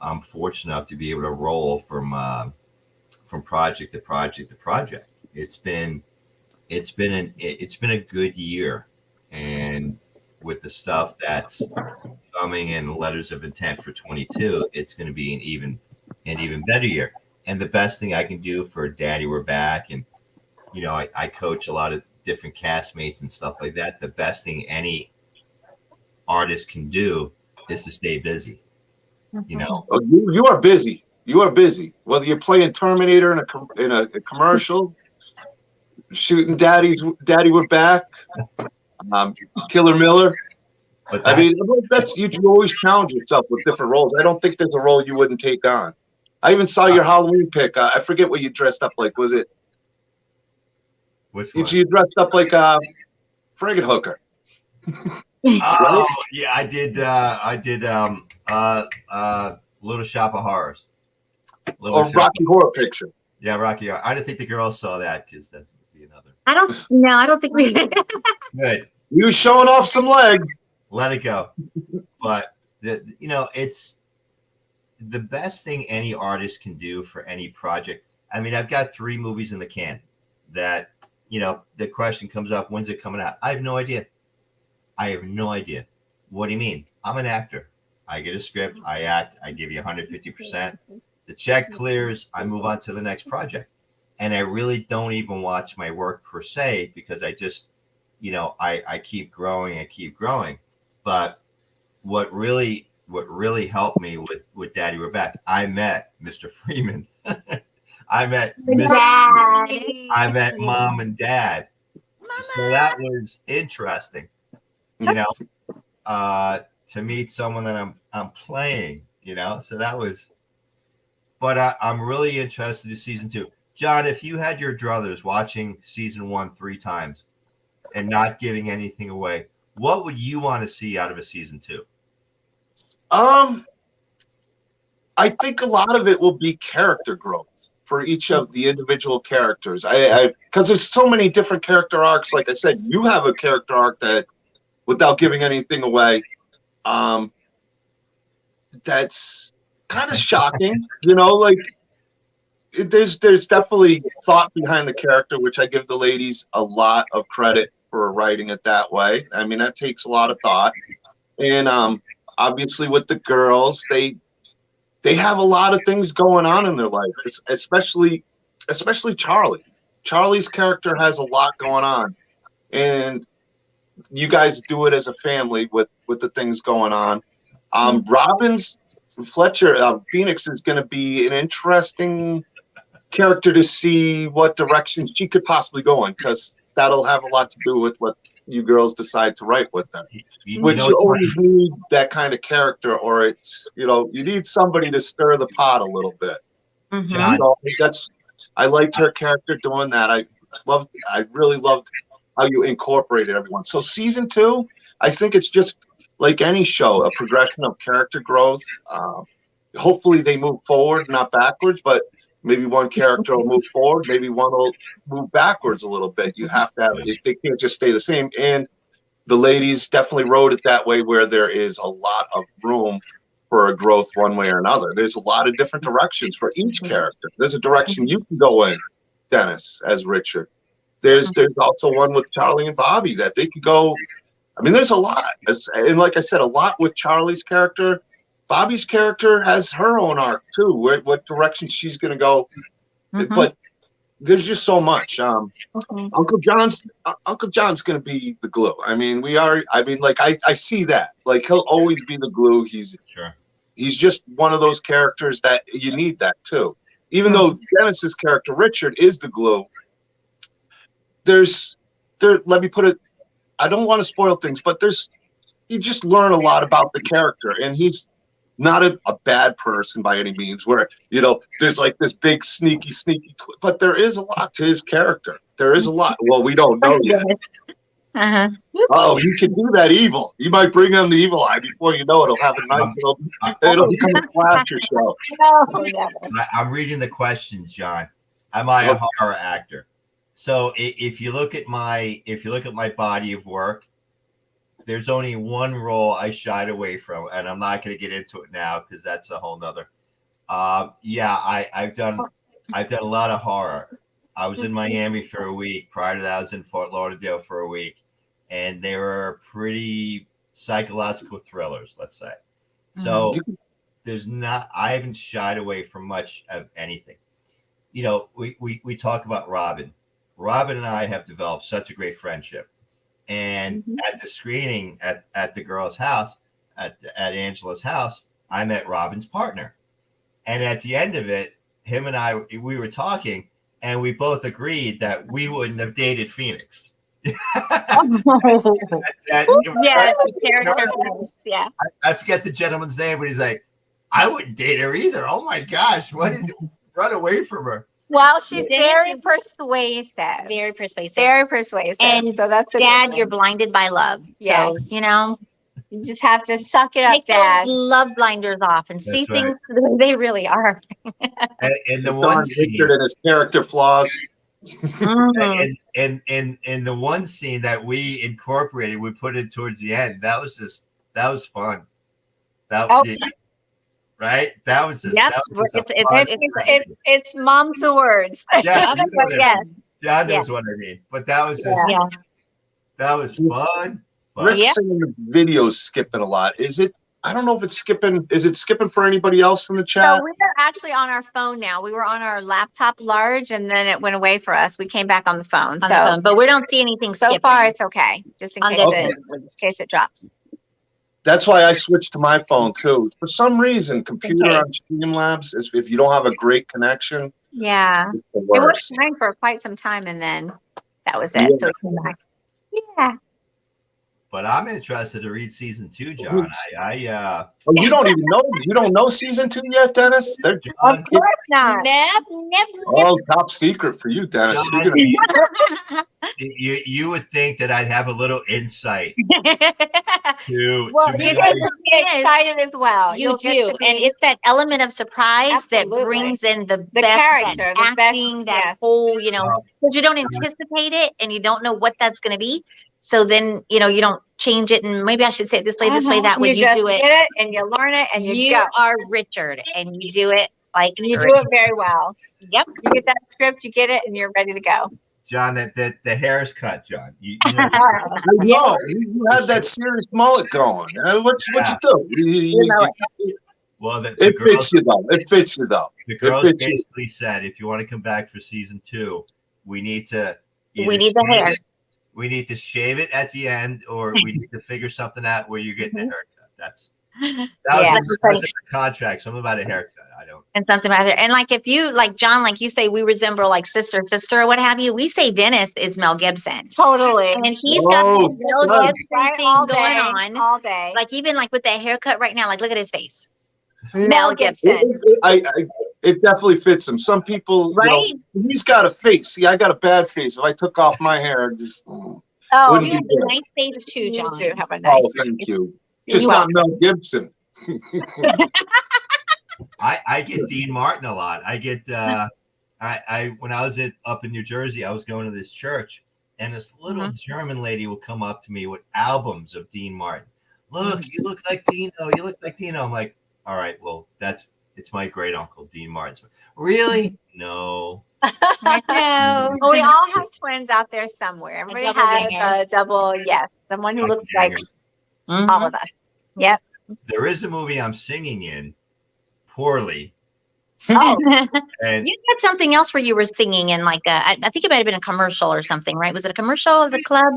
I'm fortunate enough to be able to roll from project to project to project. It's been a good year, and with the stuff that's coming in letters of intent for 22, it's going to be an even better year. And the best thing I can do for Daddy We're Back, and, you know, I coach a lot of different castmates and stuff like that. The best thing any artist can do is to stay busy. You know, you are busy. You are busy. Whether you're playing Terminator in a commercial, shooting Daddy We're Back, Killer Miller. But I mean, that's you always challenge yourself with different roles. I don't think there's a role you wouldn't take on. I even saw your Halloween pick. I forget what you dressed up like. Was it? Which one? You dressed up like a friggin' hooker. Oh, yeah, I did Little Shop of Horrors. Rocky Horror Picture. Yeah, Rocky Horror. I didn't think the girls saw that, because that would be another. I don't think we Good. You showing off some legs. Let it go. But you know, it's the best thing any artist can do for any project. I mean, I've got 3 movies in the can that, you know, the question comes up, when's it coming out? I have no idea. What do you mean? I'm an actor. I get a script, I act, I give you 150%, The check clears, I move on to the next project. And I really don't even watch my work per se, because I just, I keep growing. But what really helped me with Daddy We're Back, I met Mr. Freeman. I met I met Mom and Dad. Mama. So that was interesting, to meet someone that I'm playing, so that was, but I'm really interested in season 2. John, if you had your druthers watching season 1 3 times and not giving anything away, what would you want to see out of a season 2? I think a lot of it will be character growth for each of the individual characters. Because there's so many different character arcs. Like I said, you have a character arc that, without giving anything away, that's kind of shocking. Like there's definitely thought behind the character, which I give the ladies a lot of credit for writing it that way. I mean, that takes a lot of thought. And obviously with the girls, they have a lot of things going on in their life, especially Charlie. Charlie's character has a lot going on, and you guys do it as a family with the things going on. Robin's Fletcher, Phoenix is going to be an interesting character to see what direction she could possibly go in, because that'll have a lot to do with what you girls decide to write with them. You always need that kind of character, or it's you need somebody to stir the pot a little bit. Mm-hmm. So I liked her character doing that. I really loved how you incorporated everyone. So season 2, I think it's just like any show, a progression of character growth. Hopefully they move forward, not backwards, but maybe one character will move forward, maybe one will move backwards a little bit. You have to have it. They can't just stay the same. And the ladies definitely wrote it that way, where there is a lot of room for a growth one way or another. There's a lot of different directions for each character. There's a direction you can go in, Dennis, as Richard. There's also one with Charlie and Bobby that they could go. I mean, there's a lot. And like I said, a lot with Charlie's character. Bobby's character has her own arc too, what direction she's going to go. But there's just so much. Uncle John's going to be the glue. I mean, I see that. Like, he'll always be the glue. He's just one of those characters that you need that too. Even though Dennis's character Richard is the glue, let me put it, I don't want to spoil things, but you just learn a lot about the character, and he's not a bad person by any means, where there's like this big sneaky but there is a lot to his character. There is a lot. Well, we don't know yet. Oh, you can do that evil. You might bring on the evil eye. Before you know it, it'll have a nice it'll become a slasher show. I'm reading the questions, John. Am I a horror actor? So if you look at my body of work, there's only one role I shied away from, and I'm not going to get into it now because that's a whole nother. I've done a lot of horror. I was in Miami for a week. Prior to that, I was in Fort Lauderdale for a week, and they were pretty psychological thrillers, let's say. So I haven't shied away from much of anything. We talk about Robin. Robin and I have developed such a great friendship. And at the screening at the girl's house, at Angela's house, I met Robin's partner. And at the end of it, him and I, we were talking, and we both agreed that we wouldn't have dated Phoenix. I forget the gentleman's name, but he's like, I wouldn't date her either. Oh my gosh, what is it? Run away from her. Well, she's very persuasive. Very persuasive. Very persuasive. And so that's Dad, you're blinded by love. Yeah. So, you just have to suck it up, take Dad. those love blinders off and see things the way they really are. And the one scene, and his character flaws. and the one scene that we incorporated, we put it towards the end. That was fun. Right? That was just. Yep. It's mom's the words. Yeah, yes. John knows what I mean. But that was just. Yeah. That was fun. Rick's saying the video's skipping a lot. Is it? I don't know if it's skipping. Is it skipping for anybody else in the chat? So we're actually on our phone now. We were on our laptop large, and then it went away for us. We came back on the phone. But we don't see anything so skipping. far it's okay. Just in case it drops. That's why I switched to my phone too. For some reason, computer on Streamlabs, if you don't have a great connection, yeah, it's the it was worst. fine for quite some time, and then that was it. So we came back. Yeah. But I'm interested to read season 2, John. Oh, you don't know season 2 yet, Dennis? Of course not. Never. Oh, top secret for you, Dennis. John, you would think that I'd have a little insight to Well, you get to be excited as well. You do, and it's that element of surprise that brings in the best character, the acting, that whole, because you don't anticipate it and you don't know what that's going to be. So then, you don't change it, and maybe I should say it this way, that way. You do it, get it, and you learn it, and you go. are Richard, and you do it like you do it very well. Yep, you get that script, you get it, and you're ready to go. John, the hair's cut, John. You know, you had that serious mullet going. What you do? Well, it fits you though. It fits you though. The girls basically said, if you want to come back for season 2, we need the hair. We need to shave it at the end, or we need to figure something out where you're getting a haircut. That was the contract. Something about a haircut. I don't. And something about it. And like if you, like John, like you say, we resemble like sister or what have you. We say Dennis is Mel Gibson. Totally. And he's got the Mel Gibson thing going on all day. Like even like with that haircut right now, like look at his face. Mel Gibson. It definitely fits him. Some people, he's got a face. See, I got a bad face. If I took off my hair, just you have a nice face too, John. You do have a nice face. Thank you. Just not Mel Gibson. I get Dean Martin a lot. I get I when I was up in New Jersey, I was going to this church, and this little German lady would come up to me with albums of Dean Martin. Look, you look like Dino. You look like Dino. I'm like, all right, well, it's my great uncle Dean Martin. Really? No. I know. Well, we all have twins out there somewhere. Everybody has a double, someone who looks like all of us. Yep. There is a movie I'm singing in poorly. Oh, and you had something else where you were singing in like I think it might have been a commercial or something, right? Was it a commercial of the club?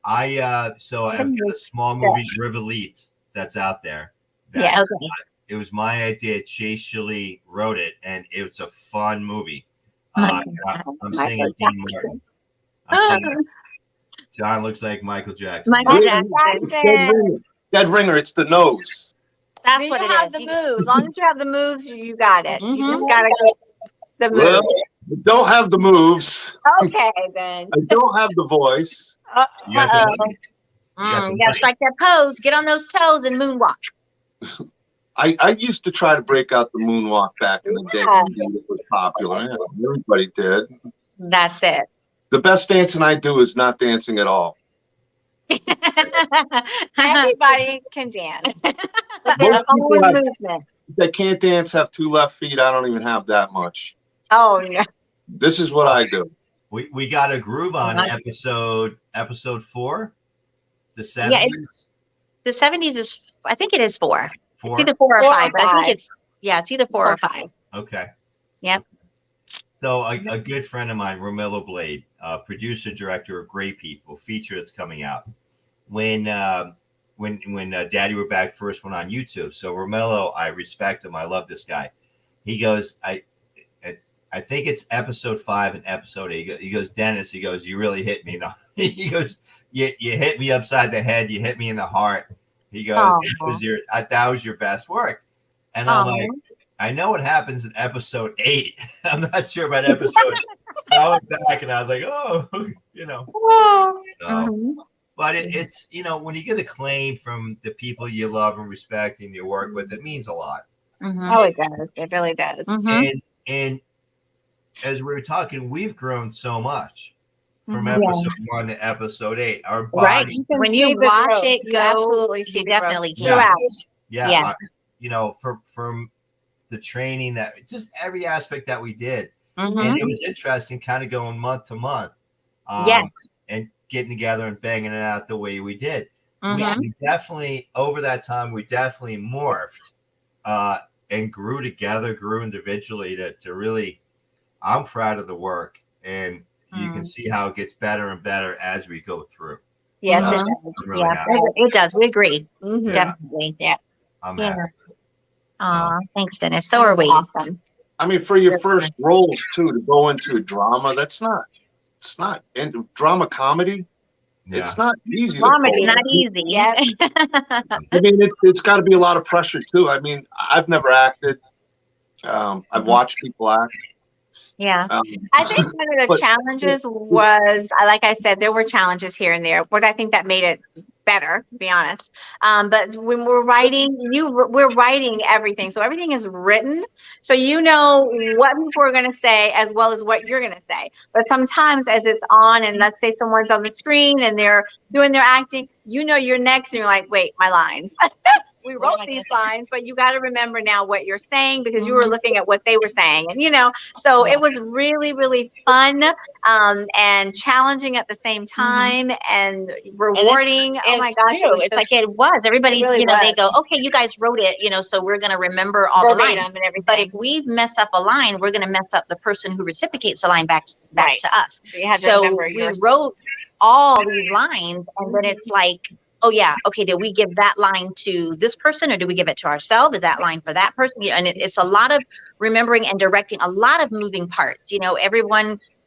I've got a small movie, Rivalite, that's out there. It was my idea. Chase Shelley wrote it, and it's a fun movie. I'm singing Dean Martin. John looks like Michael Jackson. Michael Jackson. Dead ringer. It's the nose. That's what it is. The moves. As long as you have the moves, you got it. You just gotta get the moves. Well, you don't have the moves. Okay, then. I don't have the voice. You gotta strike that pose. Get on those toes and moonwalk. I used to try to break out the moonwalk back in the day when it was popular. Yeah, everybody did. That's it. The best dancing I do is not dancing at all. Everybody can dance. Most people that can't dance have 2 left feet. I don't even have that much. Oh no. This is what I do. We got a groove on episode 4, the 70s. Yeah, the 70s is, I think it is 4. 4? It's either 4 or 5, but I think it's either 4 or 5. Okay. Yep. So a good friend of mine, Romello Blade, producer, director of Great People, feature that's coming out. When Daddy We're Back first went on YouTube. So Romello, I respect him. I love this guy. He goes, I think it's episode 5 and episode 8. He goes, Dennis, he goes, you really hit me. No. He goes, you hit me upside the head. You hit me in the heart. He goes, that was your best work. And I'm like, I know what happens in episode 8. I'm not sure about episode. So I went back and I was like, But it's, when you get acclaim from the people you love and respect and you work with, it means a lot. Oh, it does. It really does. And as we were talking, we've grown so much from episode 1 to episode 8. Our body, when you watch it go, you definitely can. From the training, that just every aspect that we did, and it was interesting, kind of going month to month, and getting together and banging it out the way we did. We definitely, over that time, we definitely morphed and grew together, grew individually to really, I'm proud of the work, and you can see how it gets better and better as we go through. Yes, So, it does. I'm really happy. It does. We agree. Mhm. Definitely. Yeah. I'm Yeah. happy. Aw, thanks, Dennis. So are we. Awesome. I mean, for your first roles too, to go into a drama, it's not in drama comedy. Yeah. It's not easy. Drama to pull. is Not easy. Yeah. I mean, it's got to be a lot of pressure too. I mean, I've never acted. I've watched people act. Yeah. I think one of the challenges was, like I said, there were challenges here and there, but I think that made it better, to be honest. But when we're writing, we're writing everything. So everything is written. So you know what people are going to say as well as what you're going to say. But sometimes as it's on and let's say someone's on the screen and they're doing their acting, you know you're next and you're like, wait, my lines. We wrote these lines, but you got to remember now what you're saying because you were looking at what they were saying. And, so it was really, really fun and challenging at the same time and rewarding. Oh my gosh. It's like it was. Everybody, really they go, okay, you guys wrote it, so we're going to remember all the lines. And everything. But if we mess up a line, we're going to mess up the person who reciprocates the line back to us. So you had to So remember we wrote all these lines and then it's like, oh yeah, okay, did we give that line to this person or do we give it to ourselves? Is that line for that person? And it's a lot of remembering and directing, a lot of moving parts,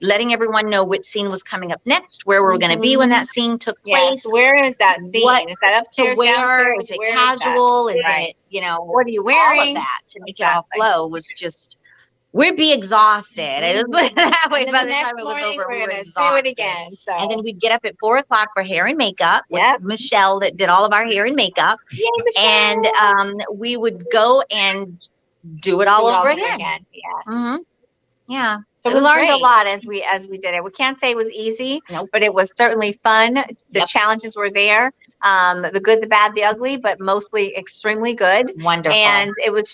letting everyone know which scene was coming up next, where we're going to be when that scene took place. Where is that scene? Is that upstairs, downstairs? Is it casual? Is Right. it, what are you wearing? all of that to make it all flow was just, we'd be exhausted. It was that way by the time it was over. We were exhausted. Do it again. So. And then we'd get up at 4:00 for hair and makeup with Michelle that did all of our hair and makeup. Yay, Michelle. And we would go and do it all over again. Yeah. Yeah. So we learned a lot as we did it. We can't say it was easy, but it was certainly fun. The challenges were there. The good, the bad, the ugly, but mostly extremely good. Wonderful. And it was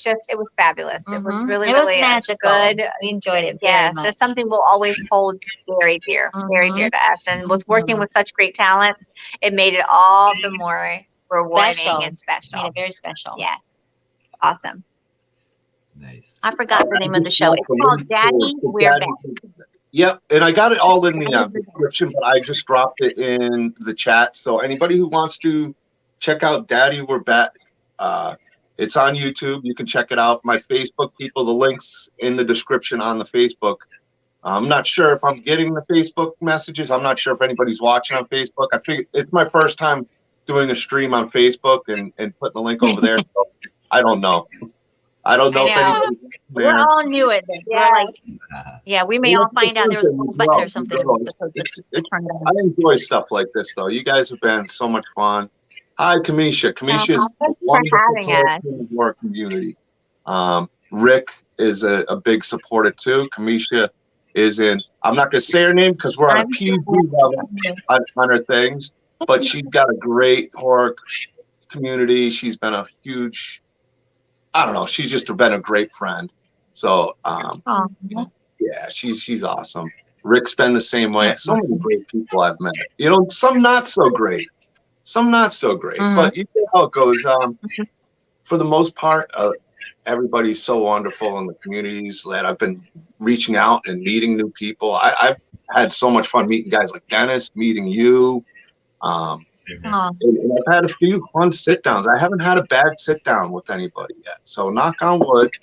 fabulous. It was really, it was really magical. good. We enjoyed it. Yes, it's something we'll always hold very dear to us. And with working with such great talents, it made it all the more rewarding and special. Made it very special. Yes. Awesome. Nice. I forgot the name of the show. It's called Daddy, We're Back. Yep, and I got it all in the description, but I just dropped it in the chat. So anybody who wants to check out Daddy, We're Back, it's on YouTube. You can check it out. My Facebook people, the links in the description on the Facebook. I'm not sure if I'm getting the Facebook messages. I'm not sure if anybody's watching on Facebook. I figured it's my first time doing a stream on Facebook and putting the link over there. So I don't know. If anybody. We all knew it. We may all find out there was a button or something. I enjoy stuff like this, though. You guys have been so much fun. Hi, Kamisha. Kamisha is a wonderful person in our community. Rick is a big supporter, too. Kamisha is in, I'm not going to say her name because we're on a PG level on her things, but she's got a great horror community. She's been a huge... I don't know. She's just been a great friend. So, she's awesome. Rick's been the same way. So many great people I've met. Some not so great. But you know how it goes. For the most part, everybody's so wonderful in the communities that I've been reaching out and meeting new people. I've had so much fun meeting guys like Dennis, meeting you. And I've had a few fun sit downs. I haven't had a bad sit down with anybody yet. So knock on wood.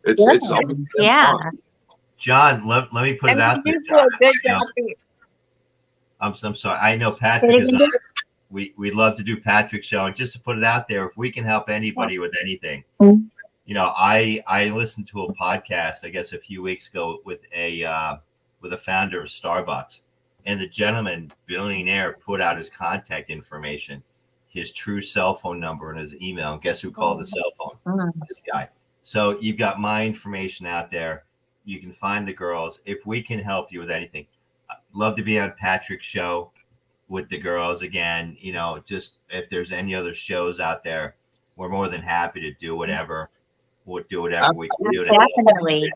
It's always been fun. John, let me put it out there. John. I'm sorry. I know Patrick is on. We love to do Patrick's show, and just to put it out there, if we can help anybody with anything, I listened to a podcast, I guess a few weeks ago with a founder of Starbucks. And the gentleman, billionaire, put out his contact information, his true cell phone number, and his email. And guess who called the cell phone? This guy. So you've got my information out there. You can find the girls. If we can help you with anything, I'd love to be on Patrick's show with the girls again. Just if there's any other shows out there, we're more than happy to do whatever. We'll do whatever we can do. Definitely.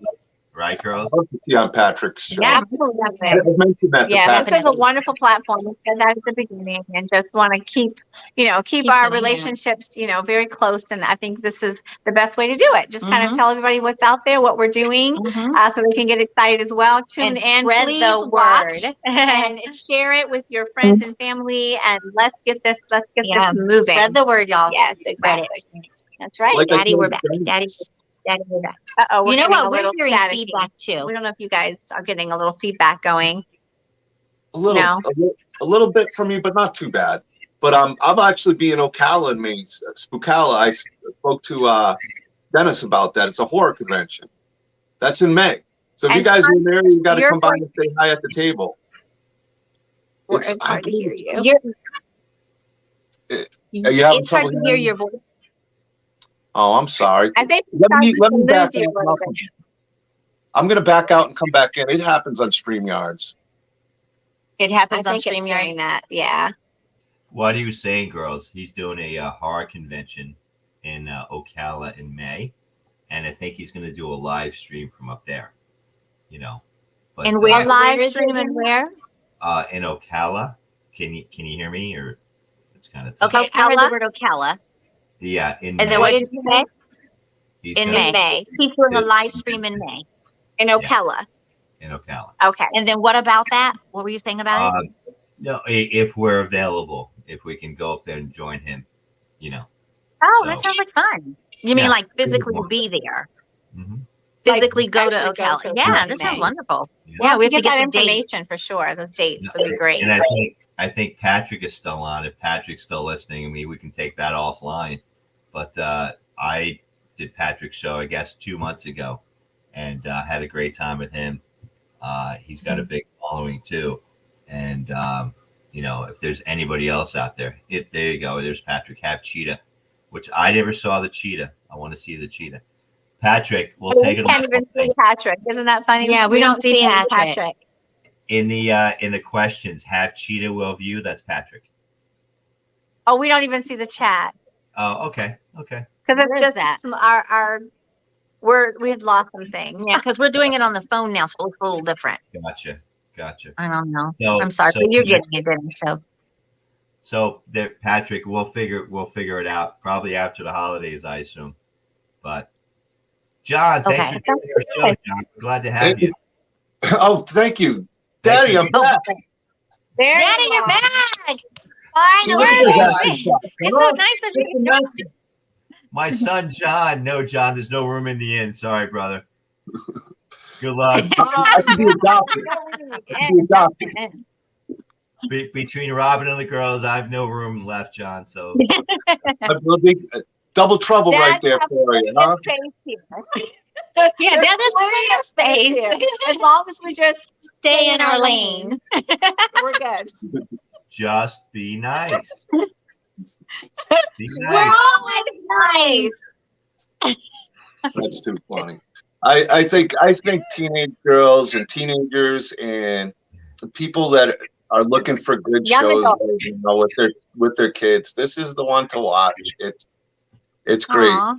Right, girls? I'd love to see on Patrick's show. Yeah, I mentioned that to yeah, Patrick. this is a wonderful platform. We said that at the beginning, and just want to keep our relationships, very close. And I think this is the best way to do it. Just kind of tell everybody what's out there, what we're doing, so they can get excited as well. Tune in, spread please the watch word. and share it with your friends and family, and let's get this moving. Spread the word, y'all. Yes, Spread exactly. That's right. Like I Daddy, said, we're back. Daddy, we're back. Uh-oh, You know what? We're little hearing staticky. feedback too. We don't know if you guys are getting a little feedback going. a little bit from you, but not too bad. But I'm actually be in Ocala in Maine, Spookala. I spoke to Dennis about that. It's a horror convention. That's in May. So if you guys are in there, you got to come by and say hi at the table. It's hard to hear you. It's hard to hear your voice. Oh, I'm sorry. I think let me back you out. I'm going to back out and come back in. It happens on StreamYards. It happens on it's doing StreamYard. that. Yeah. What he was saying, girls, he's doing a horror convention in Ocala in May, and I think he's going to do a live stream from up there. But, And where live stream and where? In Ocala. Can you hear me, or it's kind of tough? Okay, I heard the word Ocala. Yeah, in And May. then what did you say? In May. He's doing a live stream in May. In Ocala. In Ocala. Okay. And then what about that? What were you saying about it? No, if we're available, if we can go up there and join him, Oh, so- that sounds like fun. You mean like physically be there? Mm-hmm. Physically Like, go to actually go Ocala. to Yeah, Ocala that sounds May. wonderful. Yeah. Yeah, we have to that get the date. information for sure. Those dates would be great. And I think Patrick is still on. If Patrick's still listening, we can take that offline. But I did Patrick's show, I guess, 2 months ago, and had a great time with him. He's got a big following too, and if there's anybody else out there, there you go. There's Patrick. Have Cheetah, which I never saw the cheetah. I want to see the cheetah. Patrick, we'll take it. Can't even see Patrick. Isn't that funny? Yeah, we don't see Patrick. In the questions, have Cheetah will view. That's Patrick. Oh, we don't even see the chat. Oh, okay. Because Where it's is just that? we had lost some things. Yeah, because we're doing it on the phone now, so it's a little different. Gotcha. I don't know. So, I'm sorry, but you're getting it, didn't you? So there, Patrick, we'll figure it out probably after the holidays, I assume. But John, thanks for doing your show, John. We're glad to have you. Oh, thank you, Daddy. I'm back. Daddy, you're back. See, look at this acting shot. It's so nice of you. My son, John. No, John, there's no room in the inn. Sorry, brother. Good luck. I can be adopted. Between Robin and the girls, I have no room left, John. So double trouble right there for you, huh? Yeah, there's plenty of space. As long as we just Stay in our lane. we're good. just be nice. Be We're nice. always nice. That's too funny. I think teenage girls and teenagers and people that are looking for good Young shows, adults. with their kids, this is the one to watch. It's great. Aw.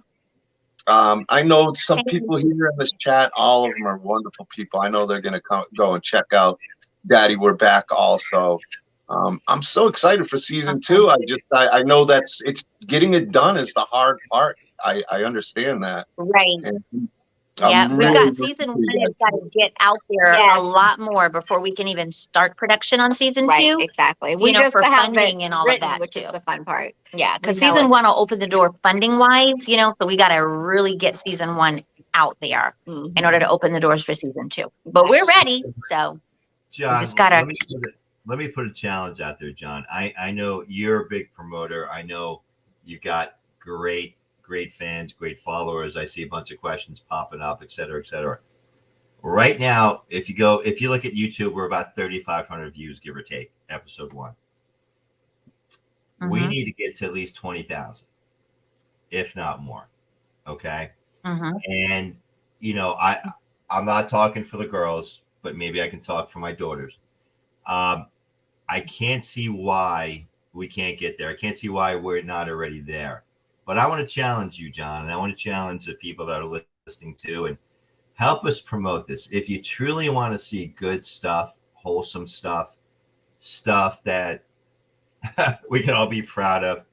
I know some people here in this chat. All of them are wonderful people. I know they're gonna go and check out Daddy, We're Back also. I'm so excited for season 2. I know it's getting it done is the hard part. I understand that. Right. And Yeah, I'm we've really got season 1 has got to get out there a lot more before we can even start production on season 2. Right, exactly. We just for have funding it and all written, of that which too. is the fun part. Yeah, because We know season it. 1 will open the door funding wise, so we got to really get season 1 out there in order to open the doors for season 2. But we're ready, so John, just gotta- let me put a challenge out there, John. I know you're a big promoter. I know you got great fans, great followers. I see a bunch of questions popping up, et cetera, et cetera. Right now, if you look at YouTube, we're about 3,500 views, give or take, episode 1. We need to get to at least 20,000, if not more. Okay. And I'm not talking for the girls, but maybe I can talk for my daughters. I can't see why we can't get there. I can't see why we're not already there. But I want to challenge you, John, and I want to challenge the people that are listening too. And help us promote this. If you truly want to see good stuff, wholesome stuff, stuff that we can all be proud of,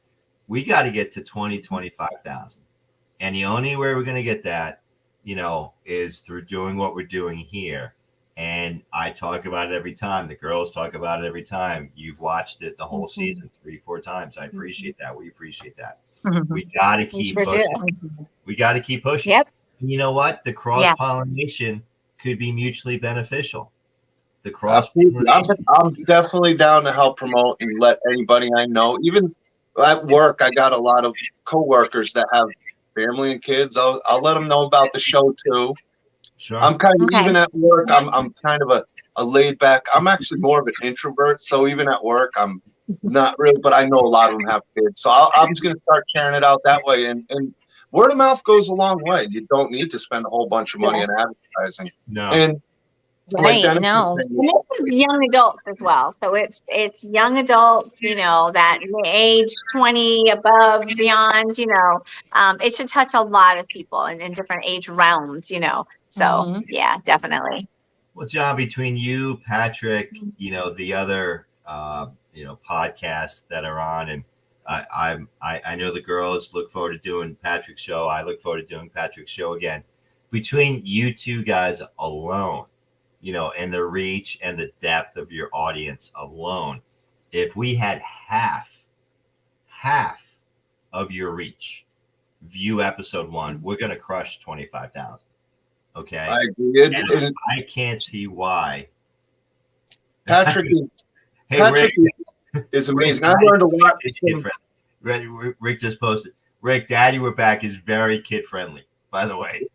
we got to get to 25,000. And the only way we're going to get that, is through doing what we're doing here. And I talk about it every time. The girls talk about it every time. You've watched it the whole season 3-4 times. I appreciate that. We appreciate that. We got to keep pushing. We got to keep pushing. Yep. And you know what? The cross-pollination could be mutually beneficial. The cross-pollination. I'm definitely down to help promote and let anybody I know. Even at work, I got a lot of coworkers that have family and kids. I'll let them know about the show too. Sure. I'm kind of even at work. I'm kind of a laid back. I'm actually more of an introvert, so even at work, I'm not really. But I know a lot of them have kids, so I'm just gonna start carrying it out that way. And word of mouth goes a long way. You don't need to spend a whole bunch of money on advertising. No. And right, no. And this is young adults as well. So it's young adults, that age 20 above, beyond, it should touch a lot of people in different age realms, So yeah, definitely. Well, John, between you, Patrick, the other, podcasts that are on, and I know the girls look forward to doing Patrick's show. I look forward to doing Patrick's show again. Between you two guys alone, and the reach and the depth of your audience alone, if we had half of your reach view episode 1, we're going to crush 25,000. Okay. I agree. And I can't see why. Patrick Rick, is amazing. I learned a lot. Rick just posted. Rick, Daddy, we're back is very kid friendly, by the way.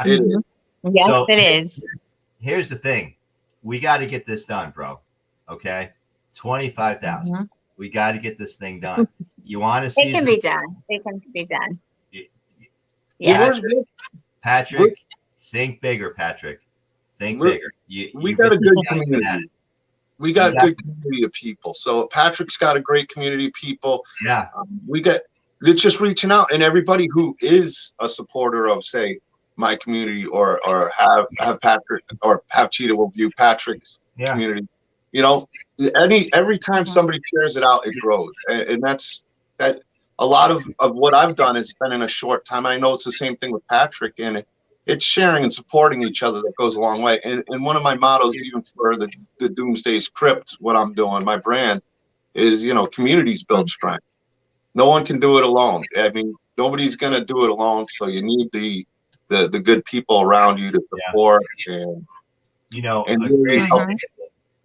It is. Yes, so, it is. Here's the thing. We got to get this done, bro. Okay? 25,000. We got to get this thing done. You want to see? It can be done. It can be done. Yeah. Patrick, think bigger, Patrick. Think bigger. We got a good community. We got a good community of people. So Patrick's got a great community of people. Yeah. It's just reaching out, and everybody who is a supporter of, say, my community or have Patrick or have Cheetah will view Patrick's community. Every time somebody shares it out, it grows. And that's that. A lot of what I've done has been in a short time. I know it's the same thing with Patrick, and it's sharing and supporting each other that goes a long way. And one of my mottos, even for the Doomsday's Crypt, what I'm doing, my brand, is, communities build strength. No one can do it alone. I mean, nobody's going to do it alone. So you need the good people around you to support. And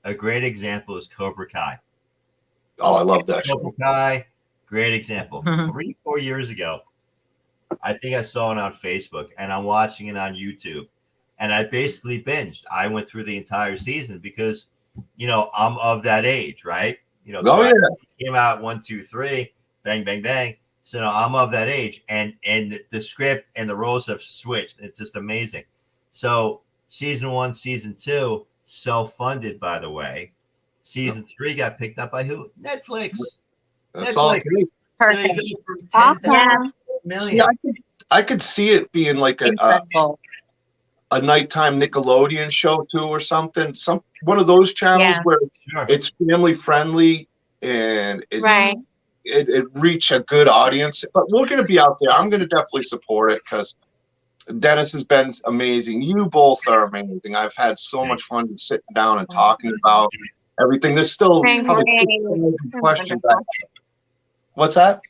a great example is Cobra Kai. Oh, I love that Cobra Kai, great example. 3-4 years ago, I think I saw it on Facebook, and I'm watching it on YouTube, and I basically binged. I went through the entire season because, I'm of that age, right? Came out 1, 2, 3, bang, bang, bang. So I'm of that age, and the script and the roles have switched. It's just amazing. So season 1, season 2, self-funded, by the way. Season 3 got picked up by who? Netflix. That's all it is. Perfect. So you go from 10 million. See, I could see it being like a nighttime Nickelodeon show too, or something. One of those channels where it's family friendly and it reach a good audience. But we're going to be out there. I'm going to definitely support it because Dennis has been amazing. You both are amazing. I've had so much fun sitting down and talking about everything. There's still probably questions. What's that?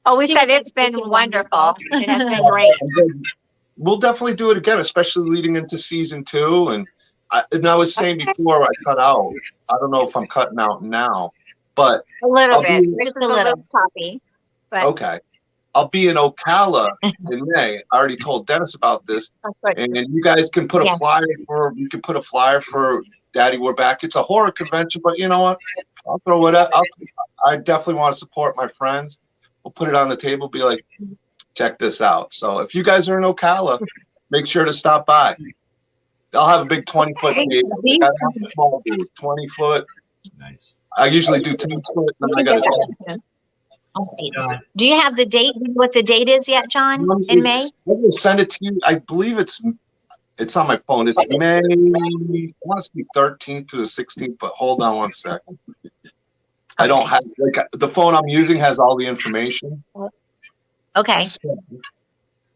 Oh, we said it's been wonderful. It has been great. We'll definitely do it again, especially leading into season 2. And I was saying before I cut out. I don't know if I'm cutting out now, but a little bit. It's a little choppy. But okay. I'll be in Ocala in May. I already told Dennis about this, and you guys can put a flyer for. You can put a flyer for Daddy, We're Back. It's a horror convention, but you know what? I'll throw it up. I definitely want to support my friends. We'll put it on the table. Be like, check this out. So if you guys are in Ocala, make sure to stop by. I'll have a big 20-foot table. 20 foot. Nice. I usually do 10 foot. Then I got Okay. Do you have the date? What the date is yet, John? In May? I will send it to you. I believe it's on my phone. It's May. I want to say 13th to the 16th, but hold on one second. I don't have the phone I'm using has all the information. Okay. So,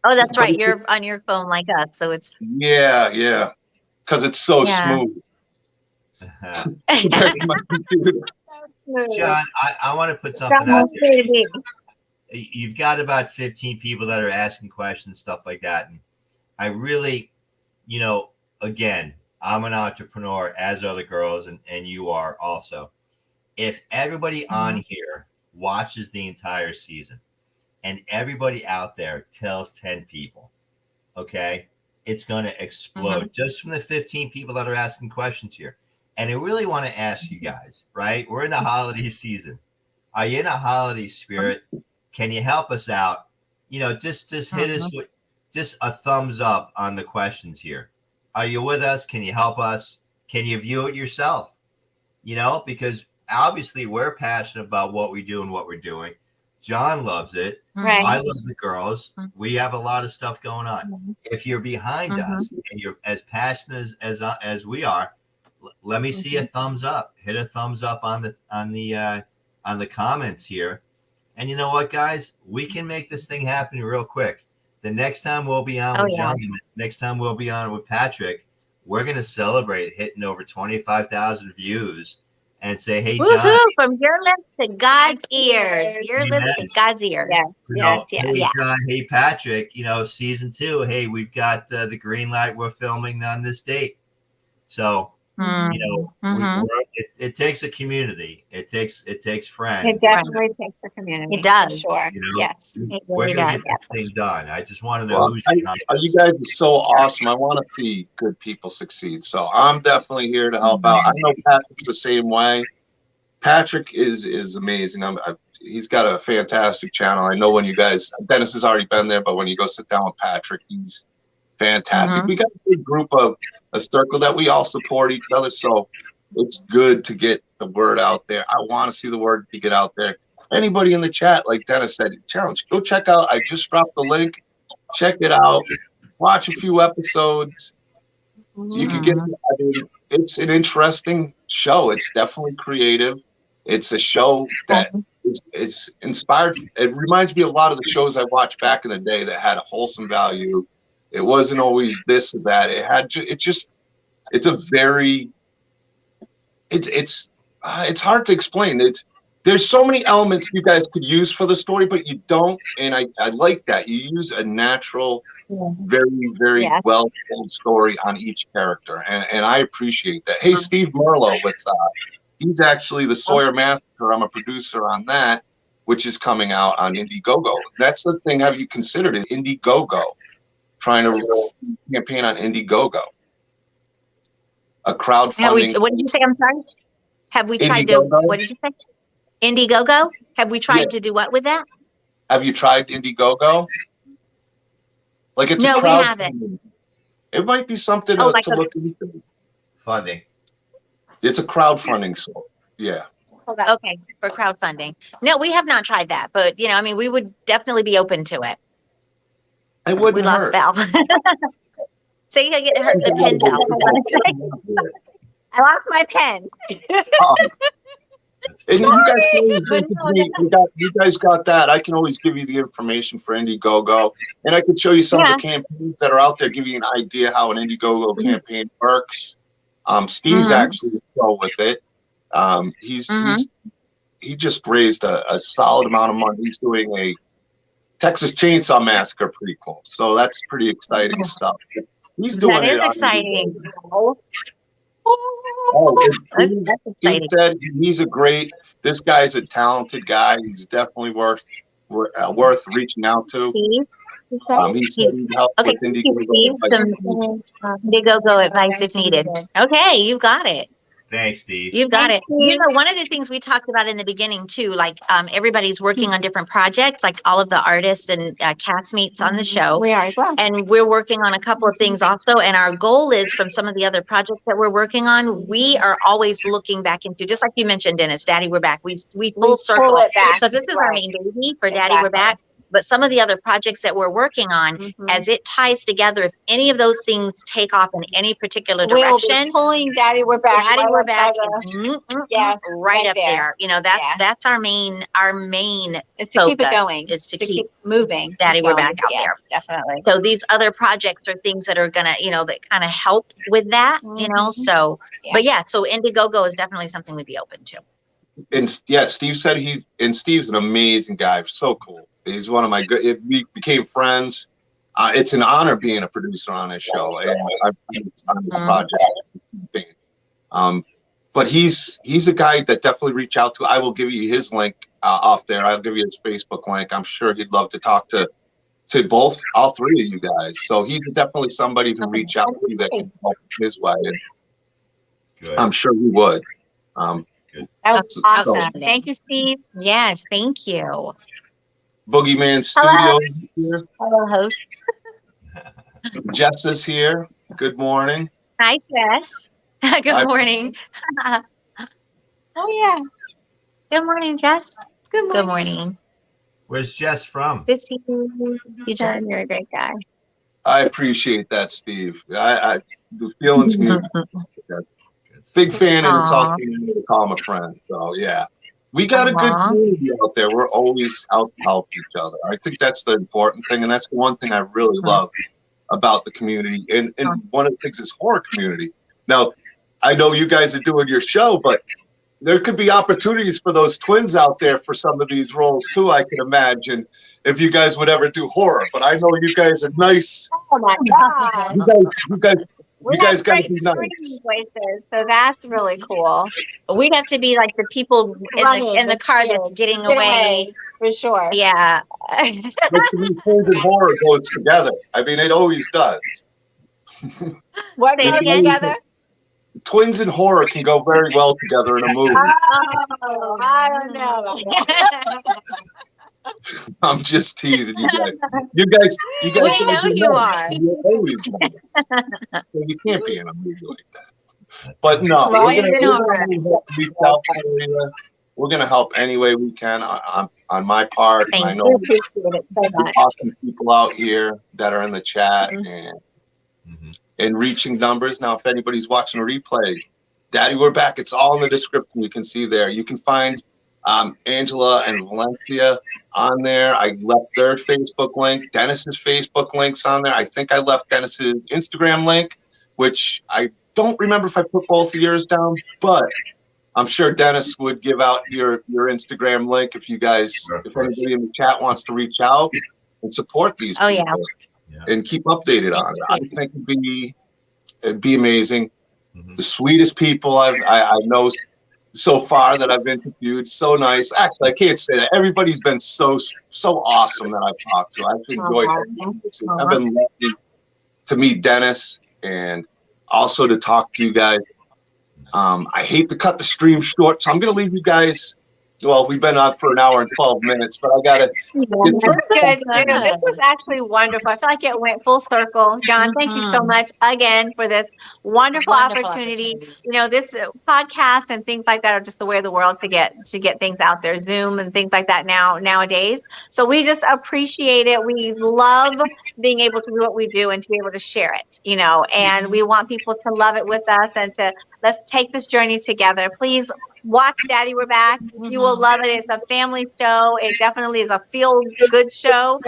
that's right. You're on your phone like us, so it's yeah, because it's so smooth. John, I want to put something out there. You've got about 15 people that are asking questions, stuff like that, and I really, again, I'm an entrepreneur, as are the girls, and you are also. If everybody on here watches the entire season and everybody out there tells 10 people, okay, it's going to explode just from the 15 people that are asking questions here. And I really want to ask you guys, right? We're in the holiday season. Are you in a holiday spirit? Can you help us out? Just hit us with just a thumbs up on the questions here. Are you with us? Can you help us? Can you view it yourself? Because obviously we're passionate about what we do and what we're doing. John loves it. Right. I love the girls. We have a lot of stuff going on. If you're behind us and you're as passionate as we are, let me see a thumbs up. Hit a thumbs up on the comments here. And you know what, guys? We can make this thing happen real quick. The next time we'll be on with John, next time we'll be on with Patrick, we're going to celebrate hitting over 25,000 views and say, hey, John. From your lips to God's ears. Your lips to God's ears. Hey, John, hey, Patrick, season 2, hey, we've got the green light. We're filming on this date. So, it takes a community. It takes friends. It definitely takes a community. It does. Sure. Yes. We're going to get this thing done. I just want to know who's you guys are so awesome. I want to see good people succeed. So I'm definitely here to help out. I know Patrick's the same way. Patrick is amazing. He's got a fantastic channel. I know when Dennis has already been there, but when you go sit down with Patrick, he's fantastic. We got a big group of a circle that we all support each other. So it's good to get the word out there. I want to see the word get out there. Anybody in the chat, like Dennis said, challenge, go check out. I just dropped the link. Check it out. Watch a few episodes. You can get. It's an interesting show. It's definitely creative. It's a show that is inspired. It reminds me of a lot of the shows I watched back in the day that had a wholesome value. It wasn't always this or that. It's hard to explain. There's so many elements you guys could use for the story, but you don't. And I like that. You use a natural, very, very well told story on each character. And I appreciate that. Hey, Steve Merlo he's actually the Sawyer Massacre. I'm a producer on that, which is coming out on Indiegogo. That's the thing. Have you considered it? Indiegogo. Trying to campaign on Indiegogo. A crowdfunding. What did you say? I'm sorry. Have we tried to? What did you say? Indiegogo? Have we tried to do what with that? Have you tried Indiegogo? Like it's no, we haven't. It might be something to look into. Funding. It's a crowdfunding, so yeah. Okay, for crowdfunding. No, we have not tried that, but we would definitely be open to it. It wouldn't hurt. We lost Val. So you gotta get her the pen down. I lost my pen. And you guys got that. I can always give you the information for Indiegogo, and I can show you some of the campaigns that are out there, give you an idea how an Indiegogo campaign works. Steve's actually pro with it. He just raised a solid amount of money. He's doing a Texas Chainsaw Massacre prequel, so that's pretty exciting stuff. He's doing it. That is exciting. He said he's this guy's a talented guy. He's definitely worth reaching out to. He said he'd help with Indiegogo advice if needed. Okay, you got it. Thanks, Steve. You've got it. You know, one of the things we talked about in the beginning too, like everybody's working on different projects, like all of the artists and castmates on the show. We are as well. And we're working on a couple of things also. And our goal is from some of the other projects that we're working on, we are always looking back into, just like you mentioned, Dennis, Daddy, We're Back. We full circle pull it back. because this is our main baby for Daddy, We're Back. But some of the other projects that we're working on, as it ties together, if any of those things take off in any particular direction, we will be pulling Daddy, We're Back. Daddy, We're Back, right up there. You know, that's our main is to keep it going, is to keep moving. Daddy, We're Back out there. Definitely. So these other projects are things that are gonna, you know, that kind of help with that, you know. So, but yeah, so Indiegogo is definitely something we'd be open to. And yeah, Steve said Steve's an amazing guy, so cool. He's one of my good. We became friends. It's an honor being a producer on this show, and I've been on this project. But he's a guy that definitely reach out to. I will give you his link off there. I'll give you his Facebook link. I'm sure he'd love to talk to all three of you guys. So he's definitely somebody who reach out to you that can help his way. And I'm sure he would. That was awesome. Thank you, Steve. Yes, thank you. Boogeyman Studio here. Hello, host. Jess is here. Good morning. Hi, Jess. Good morning. Oh, yeah. Good morning, Jess. Good morning. Where's Jess from? Good to see you. You're a great guy. I appreciate that, Steve. The feelings mutual. Big fan, and it's all to call him a friend. So yeah, we got a good community out there. We're always out to help each other. I think that's the important thing, and that's the one thing I really love about the community. And one of the things is horror community. Now, I know you guys are doing your show, but there could be opportunities for those twins out there for some of these roles too. I can imagine if you guys would ever do horror. But I know you guys are nice. Oh my God! You guys got to be nice. Voices, so that's really cool. We'd have to be like the people in the car that's getting away. For sure. Yeah. But to me, twins and horror goes together. I mean, it always does. What they together? Twins and horror can go very well together in a movie. Oh, I don't know. I'm just teasing you guys. You guys. We know you are. So you can't be in a movie like that. But no, we're going to help any way we can on my part. Thank and I know you. Appreciate it so much. Awesome people out here that are in the chat and reaching numbers. Now, if anybody's watching a replay, Daddy, We're Back. It's all in the description. You can see there. You can find Angela and Valencia on there. I left their Facebook link. Dennis's Facebook link's on there. I think I left Dennis's Instagram link, which I don't remember if I put both of yours down, but I'm sure Dennis would give out your Instagram link if you guys, if anybody in the chat wants to reach out and support these people and keep updated on it. I think it'd be amazing. The sweetest people I know so far that I've interviewed, so nice. Actually, I can't say that. Everybody's been so awesome that I've talked to. I've enjoyed it. I've been lucky to meet Dennis and also to talk to you guys. I hate to cut the stream short, so I'm going to leave you guys. Well, we've been on for an hour and 12 minutes, but I got to. Good. This was actually wonderful. I feel like it went full circle. John, thank you so much again for this wonderful opportunity. You know, this podcast and things like that are just the way of the world to get things out there, Zoom and things like that nowadays. So we just appreciate it. We love being able to do what we do and to be able to share it, you know, and we want people to love it with us and to let's take this journey together. Please watch Daddy, We're Back. You will love it. It's a family show. It definitely is a feel-good show.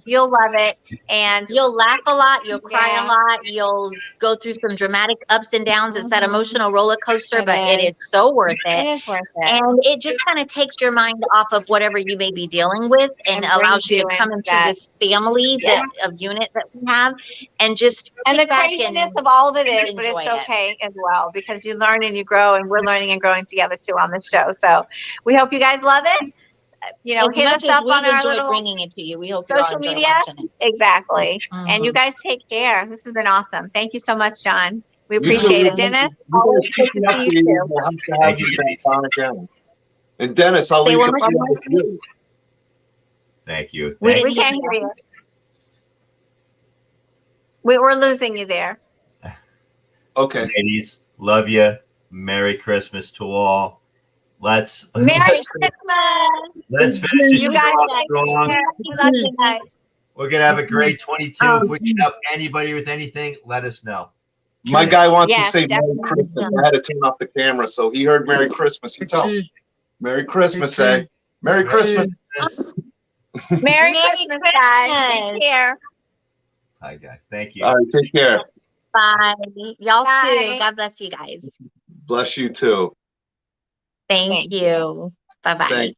You'll love it. And you'll laugh a lot. You'll cry a lot. You'll go through some dramatic ups and downs. It's that emotional roller coaster, but it is so worth it. It is worth it. And it just kind of takes your mind off of whatever you may be dealing with and allows you to come into this family of unit that we have and just and the craziness of all of it is, but it's okay as well because you learn and you grow and we're learning and growing together too on the show. So we hope you guys love it. You know, hit us up on our little bringing it to you. We hope social media. Exactly. And you guys take care. This has been awesome. Thank you so much, John. We appreciate it, Dennis. Always keep good me to see you updated. too. We'll have to have you back on again. And Dennis, I'll leave one the more floor with you. Thank you. We Thank can't hear you. We're losing you there. Okay. Ladies, love you. Merry Christmas to all. Let's Merry finish Christmas. this You guys, strong. we love you guys. We're gonna have a great 22. If we can help anybody with anything, let us know. My guy wants to Yes, say Merry definitely. Christmas. I had to turn off the camera, so he heard Merry Christmas. He tell him, Merry Christmas, eh? Merry Christmas. Merry Christmas, guys. Take care. Hi, guys. Thank you. All right, take care. Bye. Y'all Bye. too. God bless you guys. Bless you too. Thank you. Bye-bye. Thank